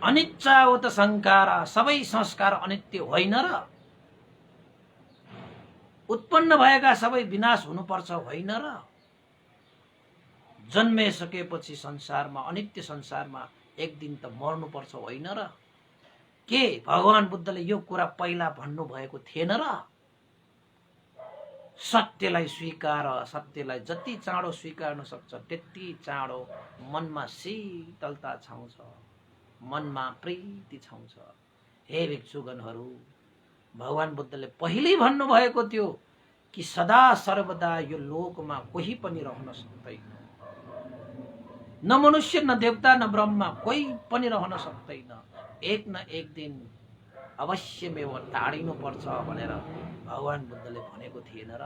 अनिच्चावत संकार, सबै संस्कार अनित्य होइन र? उत्पन्न भएका सबै विनाश हुनुपर्छ होइन र? जन्मिसकेपछि संसारमा, अनित्य संसारमा एक दिन त मर्नुपर्छ होइन र? के भगवान बुद्धले यो कुरा पहिला भन्नुभएको थिएन र? सत्यलाई स्वीकार, सत्यलाई जति चाँडो स्वीकार्न सक्छ त्यति चाँडो मनमा शीतलता छाउँछ, मनमा प्रीति छाउँछ। हे भिक्षुगणहरू, भगवान बुद्धले पहिल्यै भन्नुभएको थियो कि सदा सर्वदा यो लोकमा कोही पनि रहन सक्दैन, न मनुष्य, न देवता, न ब्रह्मा, कोही पनि रहन सक्दैन। एक न एक दिन अवश्यमेव टाढिनु पर्छ भनेर भगवान बुद्धले भनेको थिएन र?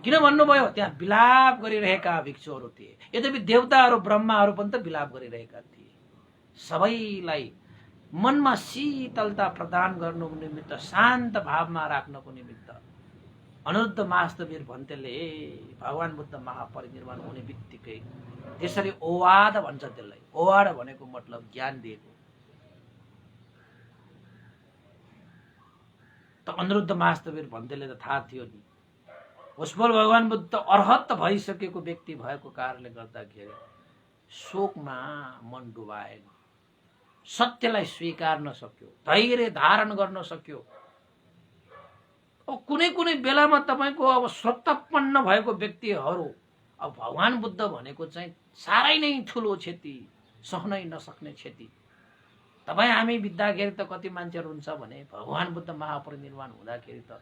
किन भन्नुभयो? त्यहाँ विलाप गरिरहेका भिक्षुहरू थिए। यद्यपि देवताहरू, ब्रह्माहरू पनि त विलाप गरिरहेका थिए। सबैलाई मनमा शीतलता प्रदान गर्नुको निमित्त, शान्त भावमा राख्नको निमित्त अनिरुद्ध महास्तवीर भन्तेले भगवान बुद्ध महापरिनिर्वाण हुने बित्तिकै त्यसरी ओवाद भन्छ त्यसलाई। ओवाड भनेको मतलब ज्ञान दिएको। त अनिरुद्ध महास्तवीर भन्तेले त थाहा थियो नि, उसबल भगवान बुद्ध अर्हत भइसकेको व्यक्ति भएको कारणले गर्दाखेरि शोकमा मन डुबाएन, सत्यलाई स्वीकार्न सक्यो, धैर्य धारण गर्न सक्यो। अब कुनै कुनै बेलामा तपाईको अब स्वतःपन्न भएको व्यक्तिहरू, अब भगवान बुद्ध भनेको चाहिँ साह्रै नै ठुलो क्षति, सहनै नसक्ने क्षति। तपाईँ हामी बित्दाखेरि त कति मान्छेहरू हुन्छ भने भगवान बुद्ध महापरिनिर्वाण हुँदाखेरि त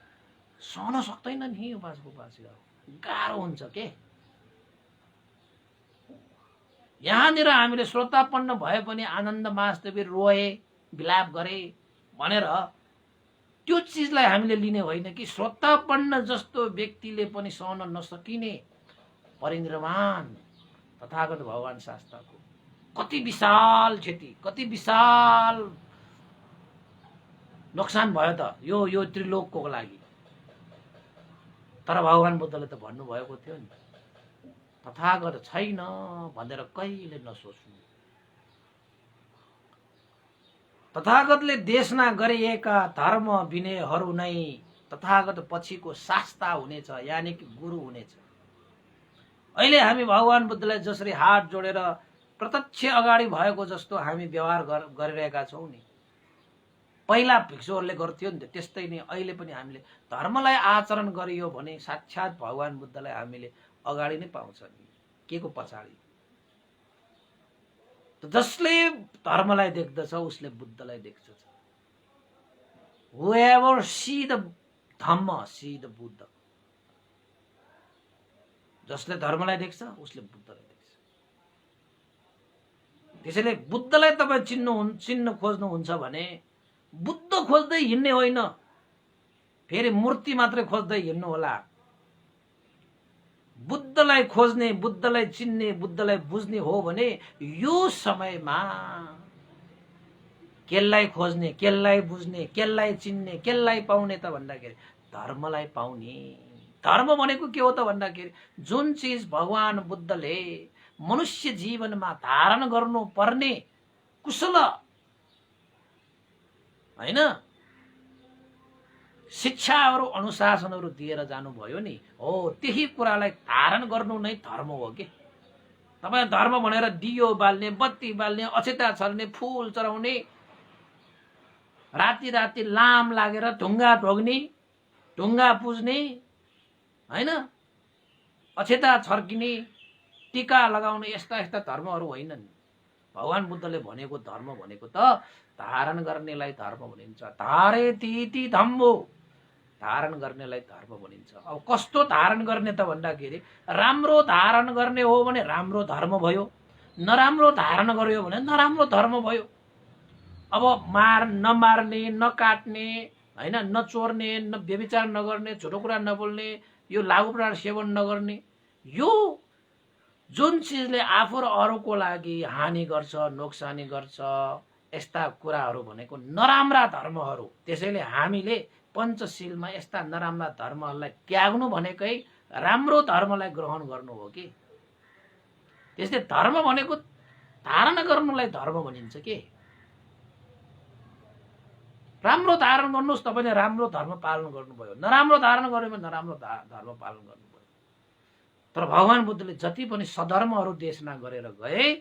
सहन सक्दैन नि उपासक, गाह्रो हुन्छ के। यहाँनिर हामीले श्रोतापन्न भए पनि आनन्द महास्तवीर रोए, विलाप गरे भनेर त्यो चिजलाई हामीले लिने होइन कि श्रोतापन्न जस्तो व्यक्तिले पनि सहन नसकिने परिनिर्वाण तथागत भगवान शास्त्रको कति विशाल क्षति, कति विशाल नोक्सान भयो त यो त्रिलोकको लागि। तर भगवान बुद्धले त भन्नुभएको थियो नि, तथागत छैन भनेर कहिले नसोच्नु। तथागतले देशना गरिएका धर्म विनयहरू नै तथागत पछिको शास्ता हुनेछ, यानि कि गुरु हुनेछ। अहिले हामी भगवान बुद्धलाई जसरी हात जोडेर प्रत्यक्ष अगाडि भएको जस्तो हामी व्यवहार गरिरहेका छौँ नि, पहिला भिक्षुहरूले गर्थ्यो नि त, त्यस्तै नै अहिले पनि हामीले धर्मलाई आचरण गरियो भने साक्षात् भगवान बुद्धलाई हामीले अगाडि नै पाउँछ नि, के को पछाडि। त जसले धर्मलाई देख्दछ उसले बुद्धलाई देख्छ। Whoever see the Dhamma see the Buddha. जसले धर्मलाई देख्छ उसले बुद्धलाई देख्छ। त्यसैले बुद्धलाई तपाईं चिन्न खोज्नुहुन्छ भने बुद्ध खोज्दै हिँड्ने होइन, फेरि मूर्ति मात्रै खोज्दै हिँड्नु होला। बुद्धलाई खोज्ने, बुद्धलाई चिन्ने, बुद्धलाई बुझ्ने हो भने यो समयमा केलाई खोज्ने, केलाई बुझ्ने, केलाई चिन्ने, केलाई पाउने त भन्दाखेरि धर्मलाई पाउने। धर्म भनेको के हो त भन्दाखेरि जुन चीज भगवान बुद्धले मनुष्य जीवनमा धारण गर्नु पर्ने कुशल हैन शिक्षाहरू अनुशासनहरू दिएर जानुभयो नि, हो त्यही कुरालाई धारण गर्नु नै धर्म हो के। तपाईं धर्म भनेर दियो बाल्ने, बत्ती बाल्ने, अक्षता छर्ने, फूल चढाउने, राति राति लाम लागेर ढुङ्गा ढोग्ने, ढुङ्गा पुज्ने हैन, अक्षता छर्किने, टीका लगाउने, यस्ता यस्ता धर्महरू होइनन्। भगवान बुद्धले भनेको धर्म भनेको त धारण गर्नेलाई धर्म भनिन्छ। धारेतीति धम्मो, धारण गर्नेलाई धर्म भनिन्छ। अब कस्तो धारण गर्ने त भन्दाखेरि राम्रो धारण गर्ने हो भने राम्रो धर्म भयो, नराम्रो धारण गर्यो भने नराम्रो धर्म भयो। अब नमार्ने, नकाट्ने हैन, नचोर्ने, व्यभिचार नगर्ने, झुटो कुरा नबोल्ने, यो लागु पदार्थ सेवन नगर्ने, यो जुन चीजले आफू र अरूको लागि हानि गर्छ, नोक्सानी गर्छ, यस्ता कुराहरू भनेको नराम्रा धर्महरू। त्यसैले हामीले पञ्चशीलमा यस्ता नराम्रा धर्महरूलाई त्याग्नु भनेकै राम्रो धर्मलाई ग्रहण गर्नु हो कि। त्यसले धर्म भनेको धारण गर्नुलाई धर्म भनिन्छ के। राम्रो धारण गर्नुहोस्, तपाईले राम्रो धर्म पालन गर्नुभयो, नराम्रो धारण गर्यो भने नराम्रो धर्म पालन गर्नुभयो। तर भगवान बुद्धले जति पनि सधर्महरू देशना गरेर गए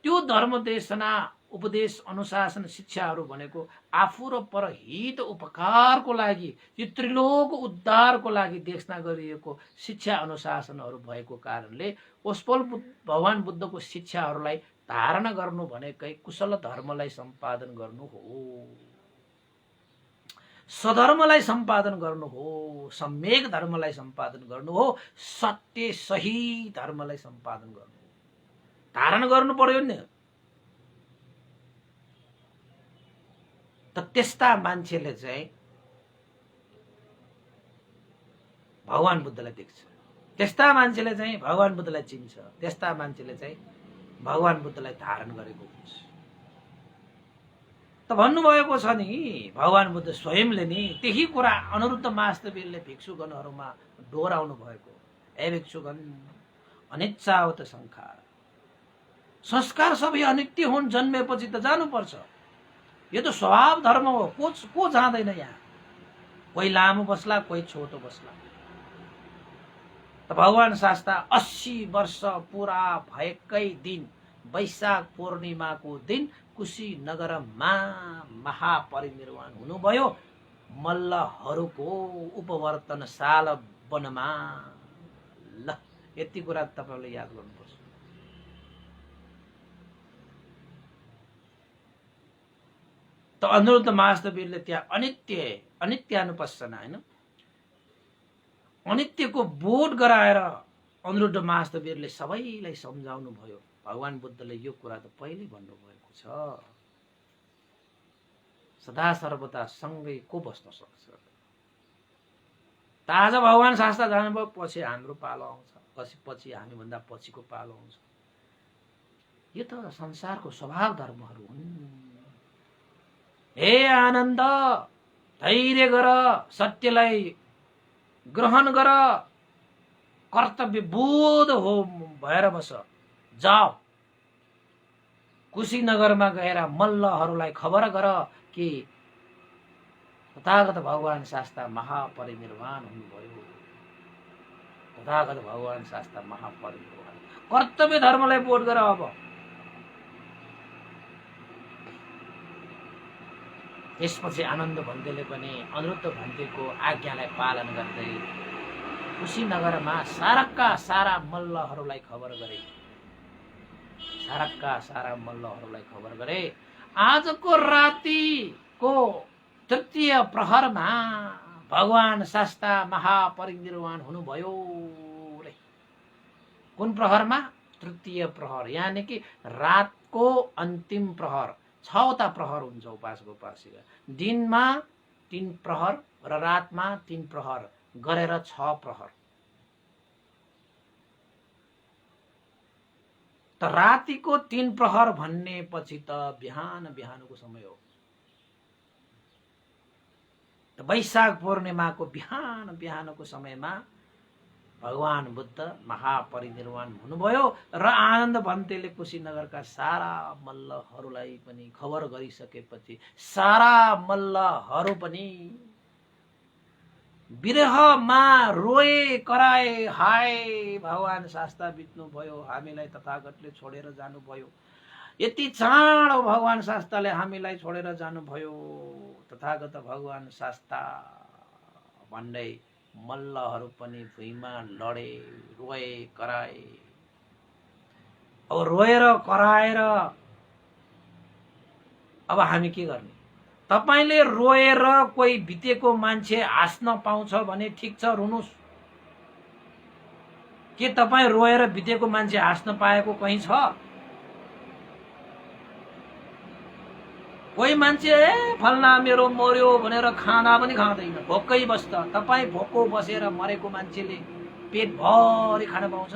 त्यो धर्म देशना, उपदेश, अनुशासन, शिक्षाहरू भनेको आफू र परहित उपकारको लागि, यो त्रिलोक उद्धारको लागि देशना गरिएको शिक्षा अनुशासनहरू भएको कारणले उसपल भगवान बुद्धको शिक्षाहरूलाई धारण गर्नु भनेकै कुशल धर्मलाई सम्पादन गर्नु हो, सधर्मलाई सम्पादन गर्नु हो, सम्यक धर्मलाई सम्पादन गर्नु हो, सत्य सही धर्मलाई सम्पादन गर्नु हो। धारण गर्नु पर्यो नि त। त्यस्ता मान्छेले चाहिँ भगवान बुद्धलाई देख्छ, त्यस्ता मान्छेले चाहिँ भगवान बुद्धलाई चिन्छ, त्यस्ता मान्छेले चाहिँ भगवान बुद्धलाई धारण गरेको हुन्छ। त भन्नुभएको छ नि भगवान बुद्ध स्वयंले नि त्यही कुरा अनिरुद्ध महास्तवीरले भिक्षुगणहरूमा डोराउनु भएको। हे भिक्षुगण, अनिच्छावत संखार, संस्कार सबै अनित्य हुन्, जन्मेपछि त जानुपर्छ, यो त स्वभाव धर्म हो। को जाँदैन यहाँ, कोही लामो बस्ला, कोही छोटो बस्ला। त भगवान शास्ता 80 वर्ष पूरा भएकै दिन वैशाख पूर्णिमाको दिन कुशीनगरमा महापरिनिर्वाण हुनुभयो, मल्लहरूको उपवर्तनशाला वनमा। ल यति कुरा तपाईले याद गर्नुपर्छ। त अनिरुद्ध महास्तवीरले त्यहाँ अनित्यानुपස්සना हैन, अनित्यको बोध गराएर अनिरुद्ध महास्तवीरले सबैलाई सम्झाउनु भयो। भगवान बुद्धले यो कुरा त पहिले भन्नुभएको छ, सदा सर्वदा सँगै को बस्न सक्छ। त आज भगवान शास्त्र जानुभयो, पछि हाम्रो पालो आउँछ, पछि हामीभन्दा पछिको पालो आउँछ। यो त संसारको स्वभाव धर्महरू हुन्। हे आनन्द, धैर्य गर, सत्यलाई ग्रहण गर, कर्तव्य बोध हो भएर बस। जाऊ कुशीनगरमा गएर मल्लहरूलाई खबर गर कि तथागत भगवान शास्ता महापरिनिर्वाण हुनुभयो। तथागत भगवान शास्ता महापरिनिर्वाण, कर्तव्य धर्मलाई बोध गर। अब त्यसपछि आनन्द भन्तेले पनि अनिरुद्ध भन्तेको आज्ञालाई पालन गर्दै कुशीनगरमा साराका सारा मल्लहरूलाई खबर गरे। साराका सारा मल्लहरूलाई खबर गरे, आजको रातिको तृतीय प्रहरमा भगवान शास्ता महापरिनिर्वाण हुनुभयो रे। कुन प्रहरमा? तृतीय प्रहर, यानी कि रातको अन्तिम प्रहर। 6वटा प्रहर हुन्छ उपासक उपासिका। दिनमा 3 प्रहर र रातमा 3 प्रहर गरेर 6 प्रहर। त रातिको 3 प्रहर भन्ने पछि त बिहान बिहानको समय हो। त वैशाख पूर्णिमाको बिहान बिहानको समयमा भगवान बुद्ध महापरिनिर्वाण हुनुभयो र आनन्द भन्तेले कुशीनगरका सारा मल्लहरूलाई पनि खबर गरिसकेपछि सारा मल्लहरू पनि विरहमा रोए कराए, हाय भगवान शास्ता बित्नु भयो, हामीलाई तथागतले छोडेर जानुभयो, यति चाँडो भगवान शास्ताले हामीलाई छोडेर जानुभयो, तथागत भगवान शास्ता भन्दै मल्लहरू पनि भुइँमा लडे, रोए कराए। अब रोएर कराएर अब हामी के गर्ने? तपाईले रोएर कोही बितेको मान्छे हाँस्न पाउँछ भने ठिक छ, रुनुस्। के तपाईँ रोएर बितेको मान्छे हाँस्न पाएको कहीँ छ? कोही मान्छे फल्ना मेरो मर्यो भनेर खाना पनि खाँदैन, भोकै बस्छ। तपाईँ भोको बसेर मरेको मान्छेले पेट भरि खान पाउँछ?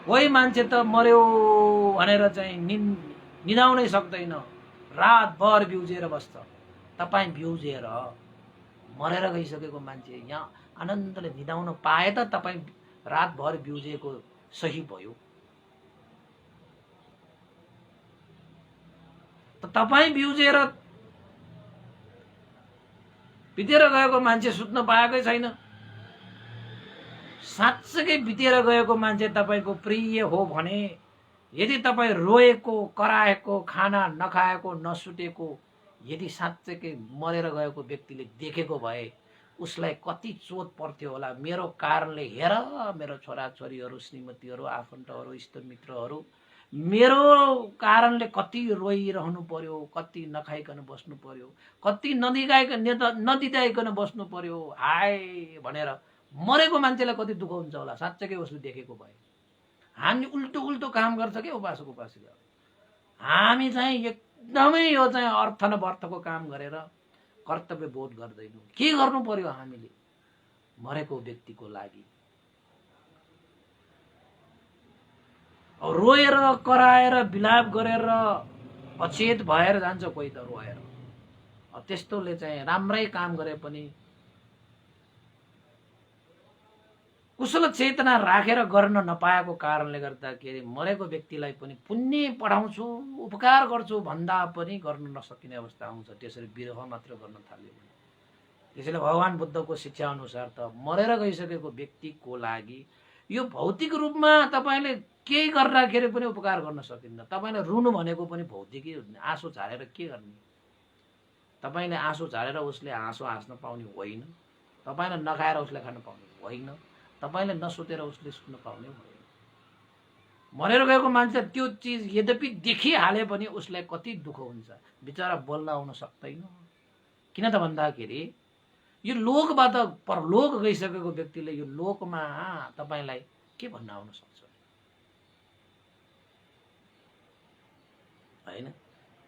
कोही मान्छे त मर्यो भनेर चाहिँ निदाउनै सक्दैन, रातभर बिउजेर बस्छ। तपाईँ बिउजेर मरेर गइसकेको मान्छे यहाँ आनन्दले निदाउन पाए त तपाईँ रातभर बिउजेको सही भयो। तपाईँ बिउजेर बितेर गएको मान्छे सुत्न पाएकै छैन। साँच्चै बितेर गएको मान्छे तपाईँको प्रिय हो भने, यदि तपाईँ रोएको कराएको, खाना नखाएको, नसुतेको यदि साँच्चै मरेर गएको व्यक्तिले देखेको भए उसलाई कति चोट पर्थ्यो होला। मेरो कारणले हेर, मेरो छोराछोरीहरू, श्रीमतीहरू, आफन्तहरू, इष्टमित्रहरू मेरो कारणले कति रोइरहनु पर्यो, कति नखाइकन बस्नु पर्यो, कति नदिदाइकन बस्नु पर्यो, हाय भनेर मरेको मान्छेलाई कति दुःख हुन्छ होला साँच्चै उसले देखेको भए। हामी उल्टो उल्टो काम गर्छ के उपासक उपासिका। हामी चाहिँ एकदमै यो चाहिँ अर्थ न बर्थको काम गरेर कर्तव्य बोध गर्दैनौँ। के गर्नु पर्यो हामीले मरेको व्यक्तिको लागि? रोएर कराएर विलाप गरेर अचेत भएर जान्छ कोही त रोएर। त्यस्तोले चाहिँ राम्रै काम गरे पनि कुशल चेतना राखेर गर्न नपाएको कारणले गर्दाखेरि मरेको व्यक्तिलाई पनि पुण्य पढाउँछु, उपकार गर्छु भन्दा पनि गर्न नसकिने अवस्था आउँछ। त्यसरी विरह मात्र गर्न थाल्यो भने। त्यसैले भगवान बुद्धको शिक्षा अनुसार त मरेर गइसकेको व्यक्तिको लागि यो भौतिक रूपमा तपाईले केही गर्दाखेरि पनि उपकार गर्न सकिन्न। तपाईले रुनु भनेको पनि भौतिकै हो। आँसु झारेर के गर्ने? तपाईले आँसु झारेर उसले आँसु हाँस्न पाउने होइन, तपाईले नखाएर उसले खान पाउने होइन, तपाईले नसुतेर उसले सुत्न पाउने होइन। मरेर गएको मान्छे त्यो चिज यद्यपि देखिहाले पनि उसलाई कति दुःख हुन्छ, बिचरा बोल्न आउन सक्दैन। किन त भन्दाखेरि यो लोकबाट परलोक गइसकेको व्यक्तिले यो लोकमा तपाईलाई के भन्न आउन सक्छ हैन?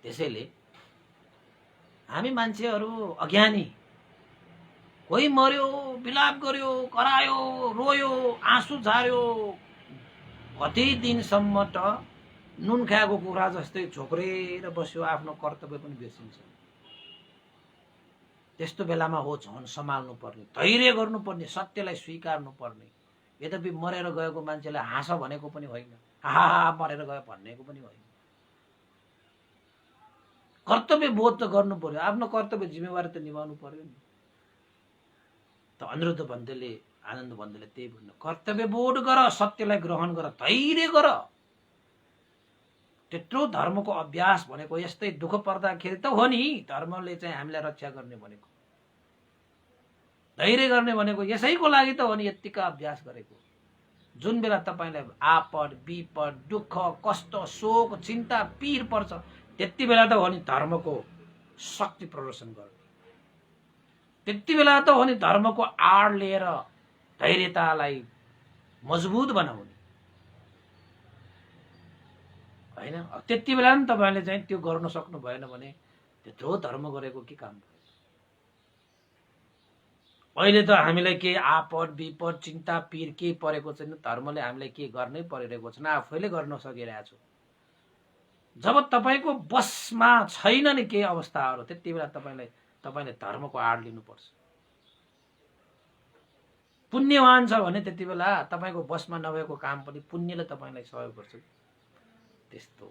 त्यसैले हामी मान्छेहरू अज्ञानी, कोही मर्यो, विलाप गर्यो, करायो, रोयो, आँसु झार्यो, कति दिनसम्म त नुन खाएको कुखुरा जस्तै झोक्रेर बस्यो, आफ्नो कर्तव्य पनि बिर्सिन्छ। त्यस्तो बेलामा हो झन् सम्हाल्नु पर्ने, धैर्य गर्नुपर्ने, सत्यलाई स्वीकार्नु पर्ने। यद्यपि मरेर गएको मान्छेलाई हाँस भनेको पनि होइन, हा मरेर गयो भनेको पनि होइन। कर्तव्य बोध त गर्नु पर्यो, आफ्नो कर्तव्य जिम्मेवारी त निभाउनु पर्यो नि। त अनिरुद्ध भन्तेले, आनन्द भन्तेले त्यही भन्नु, कर्तव्य बोध गर, सत्यलाई ग्रहण गर, धैर्य गर। त्यत्रो धर्मको अभ्यास भनेको यस्तै दुःख पर्दाखेरि त हो नि। धर्मले चाहिँ हामीलाई रक्षा गर्ने भनेको, धैर्य गर्ने भनेको यसैको लागि त हो नि। यत्तिका अभ्यास गरेको जुन बेला तपाईलाई आपद विपद दुःख कष्ट शोक चिन्ता पीर पर्छ त्यति बेला त हो नि धर्मको शक्ति प्रदर्शन गर्ने, त्यति बेला त हो नि धर्मको आड लिएर धैर्यतालाई मजबुत बनाउने हैन। त्यति बेला नि तपाईले चाहिँ त्यो गर्न सक्नु भएन भने त्यत्रो धर्म गरेको के काम भयो। अहिले त हामीलाई के आपद विपद चिन्ता पीर के परेको छैन, धर्मले हामीलाई के गर्नै परिरहेको छैन, आफैले गर्न सकिरहेको छु। जब तपाईको बसमा छैन नि के अवस्थाहरू त्यति बेला तपाईले धर्मको आड लिनुपर्छ। पुण्यवान छ भने त्यति बेला तपाईको बसमा नभएको काम पनि पुण्यले तपाईलाई सहयोग गर्छ। त्यस्तो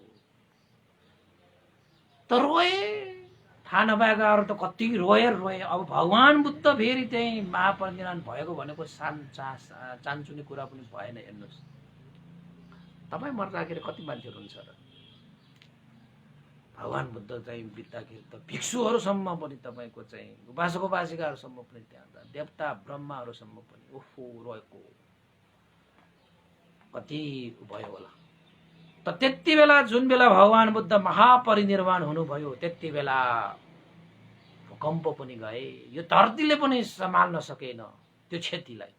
त रोए थाहा नभएकाहरू त कति रोए। अब भगवान बुद्ध फेरि चाहिँ महापरिनिर्वाण भएको भनेको चान्चुने कुरा पनि भएन। हेर्नुहोस् तपाईँ मर्दाखेरि कति मान्छेहरू हुन्छ र। भगवान बुद्ध चाहिँ बित्दाखेरि त भिक्षुहरूसम्म पनि तपाईँको चाहिँ उपासक उपासिकाहरूसम्म पनि त्यहाँ देवता ब्रह्माहरूसम्म पनि ओहो रोएको कति भयो होला। त त्यति बेला जुन बेला भगवान बुद्ध महापरिनिर्वाण हुनुभयो त्यति बेला भूकम्प पनि गए, यो धरतीले पनि सम्हाल्न सकेन त्यो क्षतिलाई।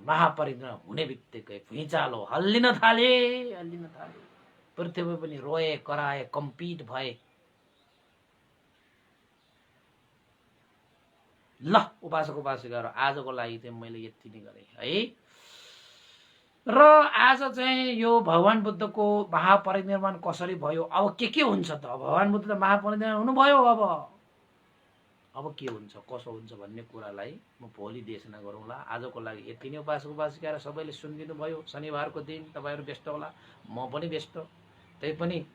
महापरिनिर्वाण हुने बित्तिकै भुइँचालो हल्लिन थाले, पृथ्वी पनि रोए कराए कम्पित भए। ल उपासक उपासिकाहरू आजको लागि चाहिँ मैले यति नै गरेँ है। र आज चाहिँ यो भगवान बुद्धको महापरिनिर्वाण कसरी भयो, अब के हुन्छ त। भगवान बुद्ध त महापरिनिर्वाण हुनुभयो, अब के हुन्छ कसो हुन्छ भन्ने कुरालाई म भोलि देशना गरौँला। आजको लागि यति नै। उपासक उपासिका सबैले सुनिदिनु भयो। शनिबारको दिन तपाईहरु व्यस्त होला, म पनि व्यस्त, त्यही पनि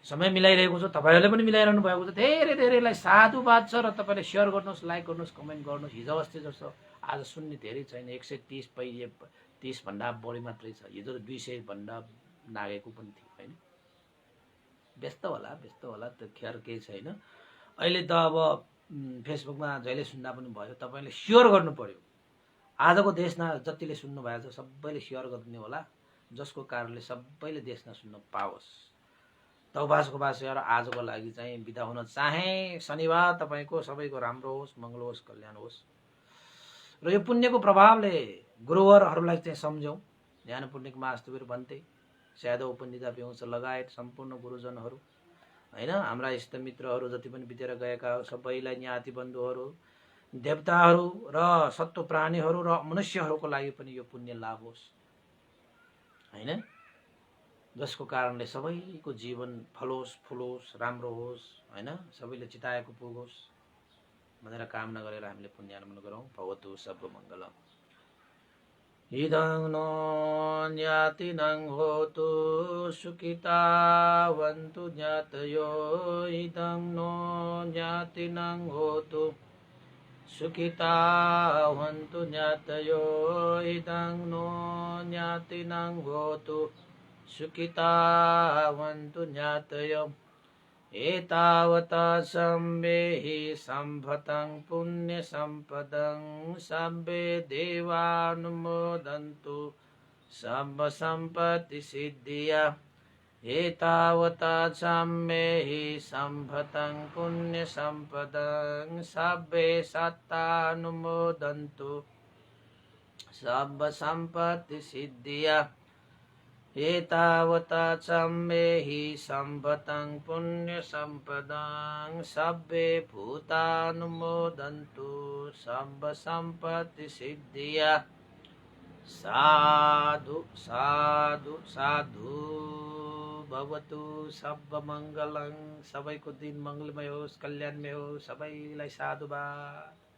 समय मिलाइरहेको छु, तपाईहरुले पनि मिलाइरहनु भएको छ। धेरैलाई साधुवाद छ र तपाईले शेयर गर्नुहोस्, लाइक गर्नुहोस्, कमेन्ट गर्नुहोस्। हिजो अस्ति जस्तो आज सुन्ने धेरै छैन, 130 पहिले 30 भन्दा बढी मात्रै छ। हिजो त 200 भन्दा नागेको पनि थियो हैन। व्यस्त होला त खेर केही छैन। अहिले त अब फेसबुकमा जहिले सुन्दा पनि भयो, तपाईले शेयर गर्नु पर्यो। आजको देशमा जतिले सुन्नु भएको छ सबैले शेयर गर्दिनु होला, जसको कारणले सबैले देशमा सुन्न पाओस्। त उपासक उपासिकाहरू आजको लागि चाहिँ बिदा हुन चाहे। शनिबार तपाईको सबैको राम्रो होस्, मंगल होस्, कल्याण होस्। र यो पुण्यको प्रभावले गुरुवरहरूलाई चाहिँ सम्झौं। ज्ञान पुण्यक मास्तुवीर भन्ते स्यादो उपनिधा प्यौछ लगायत सम्पूर्ण गुरुजनहरू हैन, हाम्रा इष्टमित्रहरू जति पनि बितेर गएका सबैलाई, ज्ञाति बन्धुहरू, देवताहरू र सत्व प्राणीहरू र मनुष्यहरूको लागि पनि यो पुण्य लाभ होस् हैन, जसको कारणले सबैको जीवन फलोस् फुलोस्, राम्रो होस् हैन, सबैले चिताएको पुगोस् भनेर कामना गरेर हामीले पुण्यार्पण गरौँ। भवतु सर्वमङ्गलम्। इदं नो ज्ञातिनं होतु सुखितावन्तु ज्ञातयो, इदं नो ज्ञातिनं होतु सुखितावन्तु ज्ञातयो, इदं नो ज्ञातिनं होतु सुखितावन्तु ज्ञातयो। एतावता सम्वेहि सम्भतं पुण्यसम्पदं सब्बे देवानुमोदन्तु सर्वसम्पत्तिसिद्धिया। एतावता सम्वेहि सम्भतं पुण्यसम्पदं सब्बे सत्तानुमोदन्तु सर्वसम्पत्तिसिद्धिया। एतावता सम्वेहि सम्भतं पुण्यसम्पदं सब्बे भूतानुमोदन्तु सर्वसम्पत्तिसिद्धिया। साधु साधु साधु भवतु सर्वमङ्गलं। सबैको दिन मङ्गलमय होस्, कल्याणमय होस्। सबैलाई साधुवाद।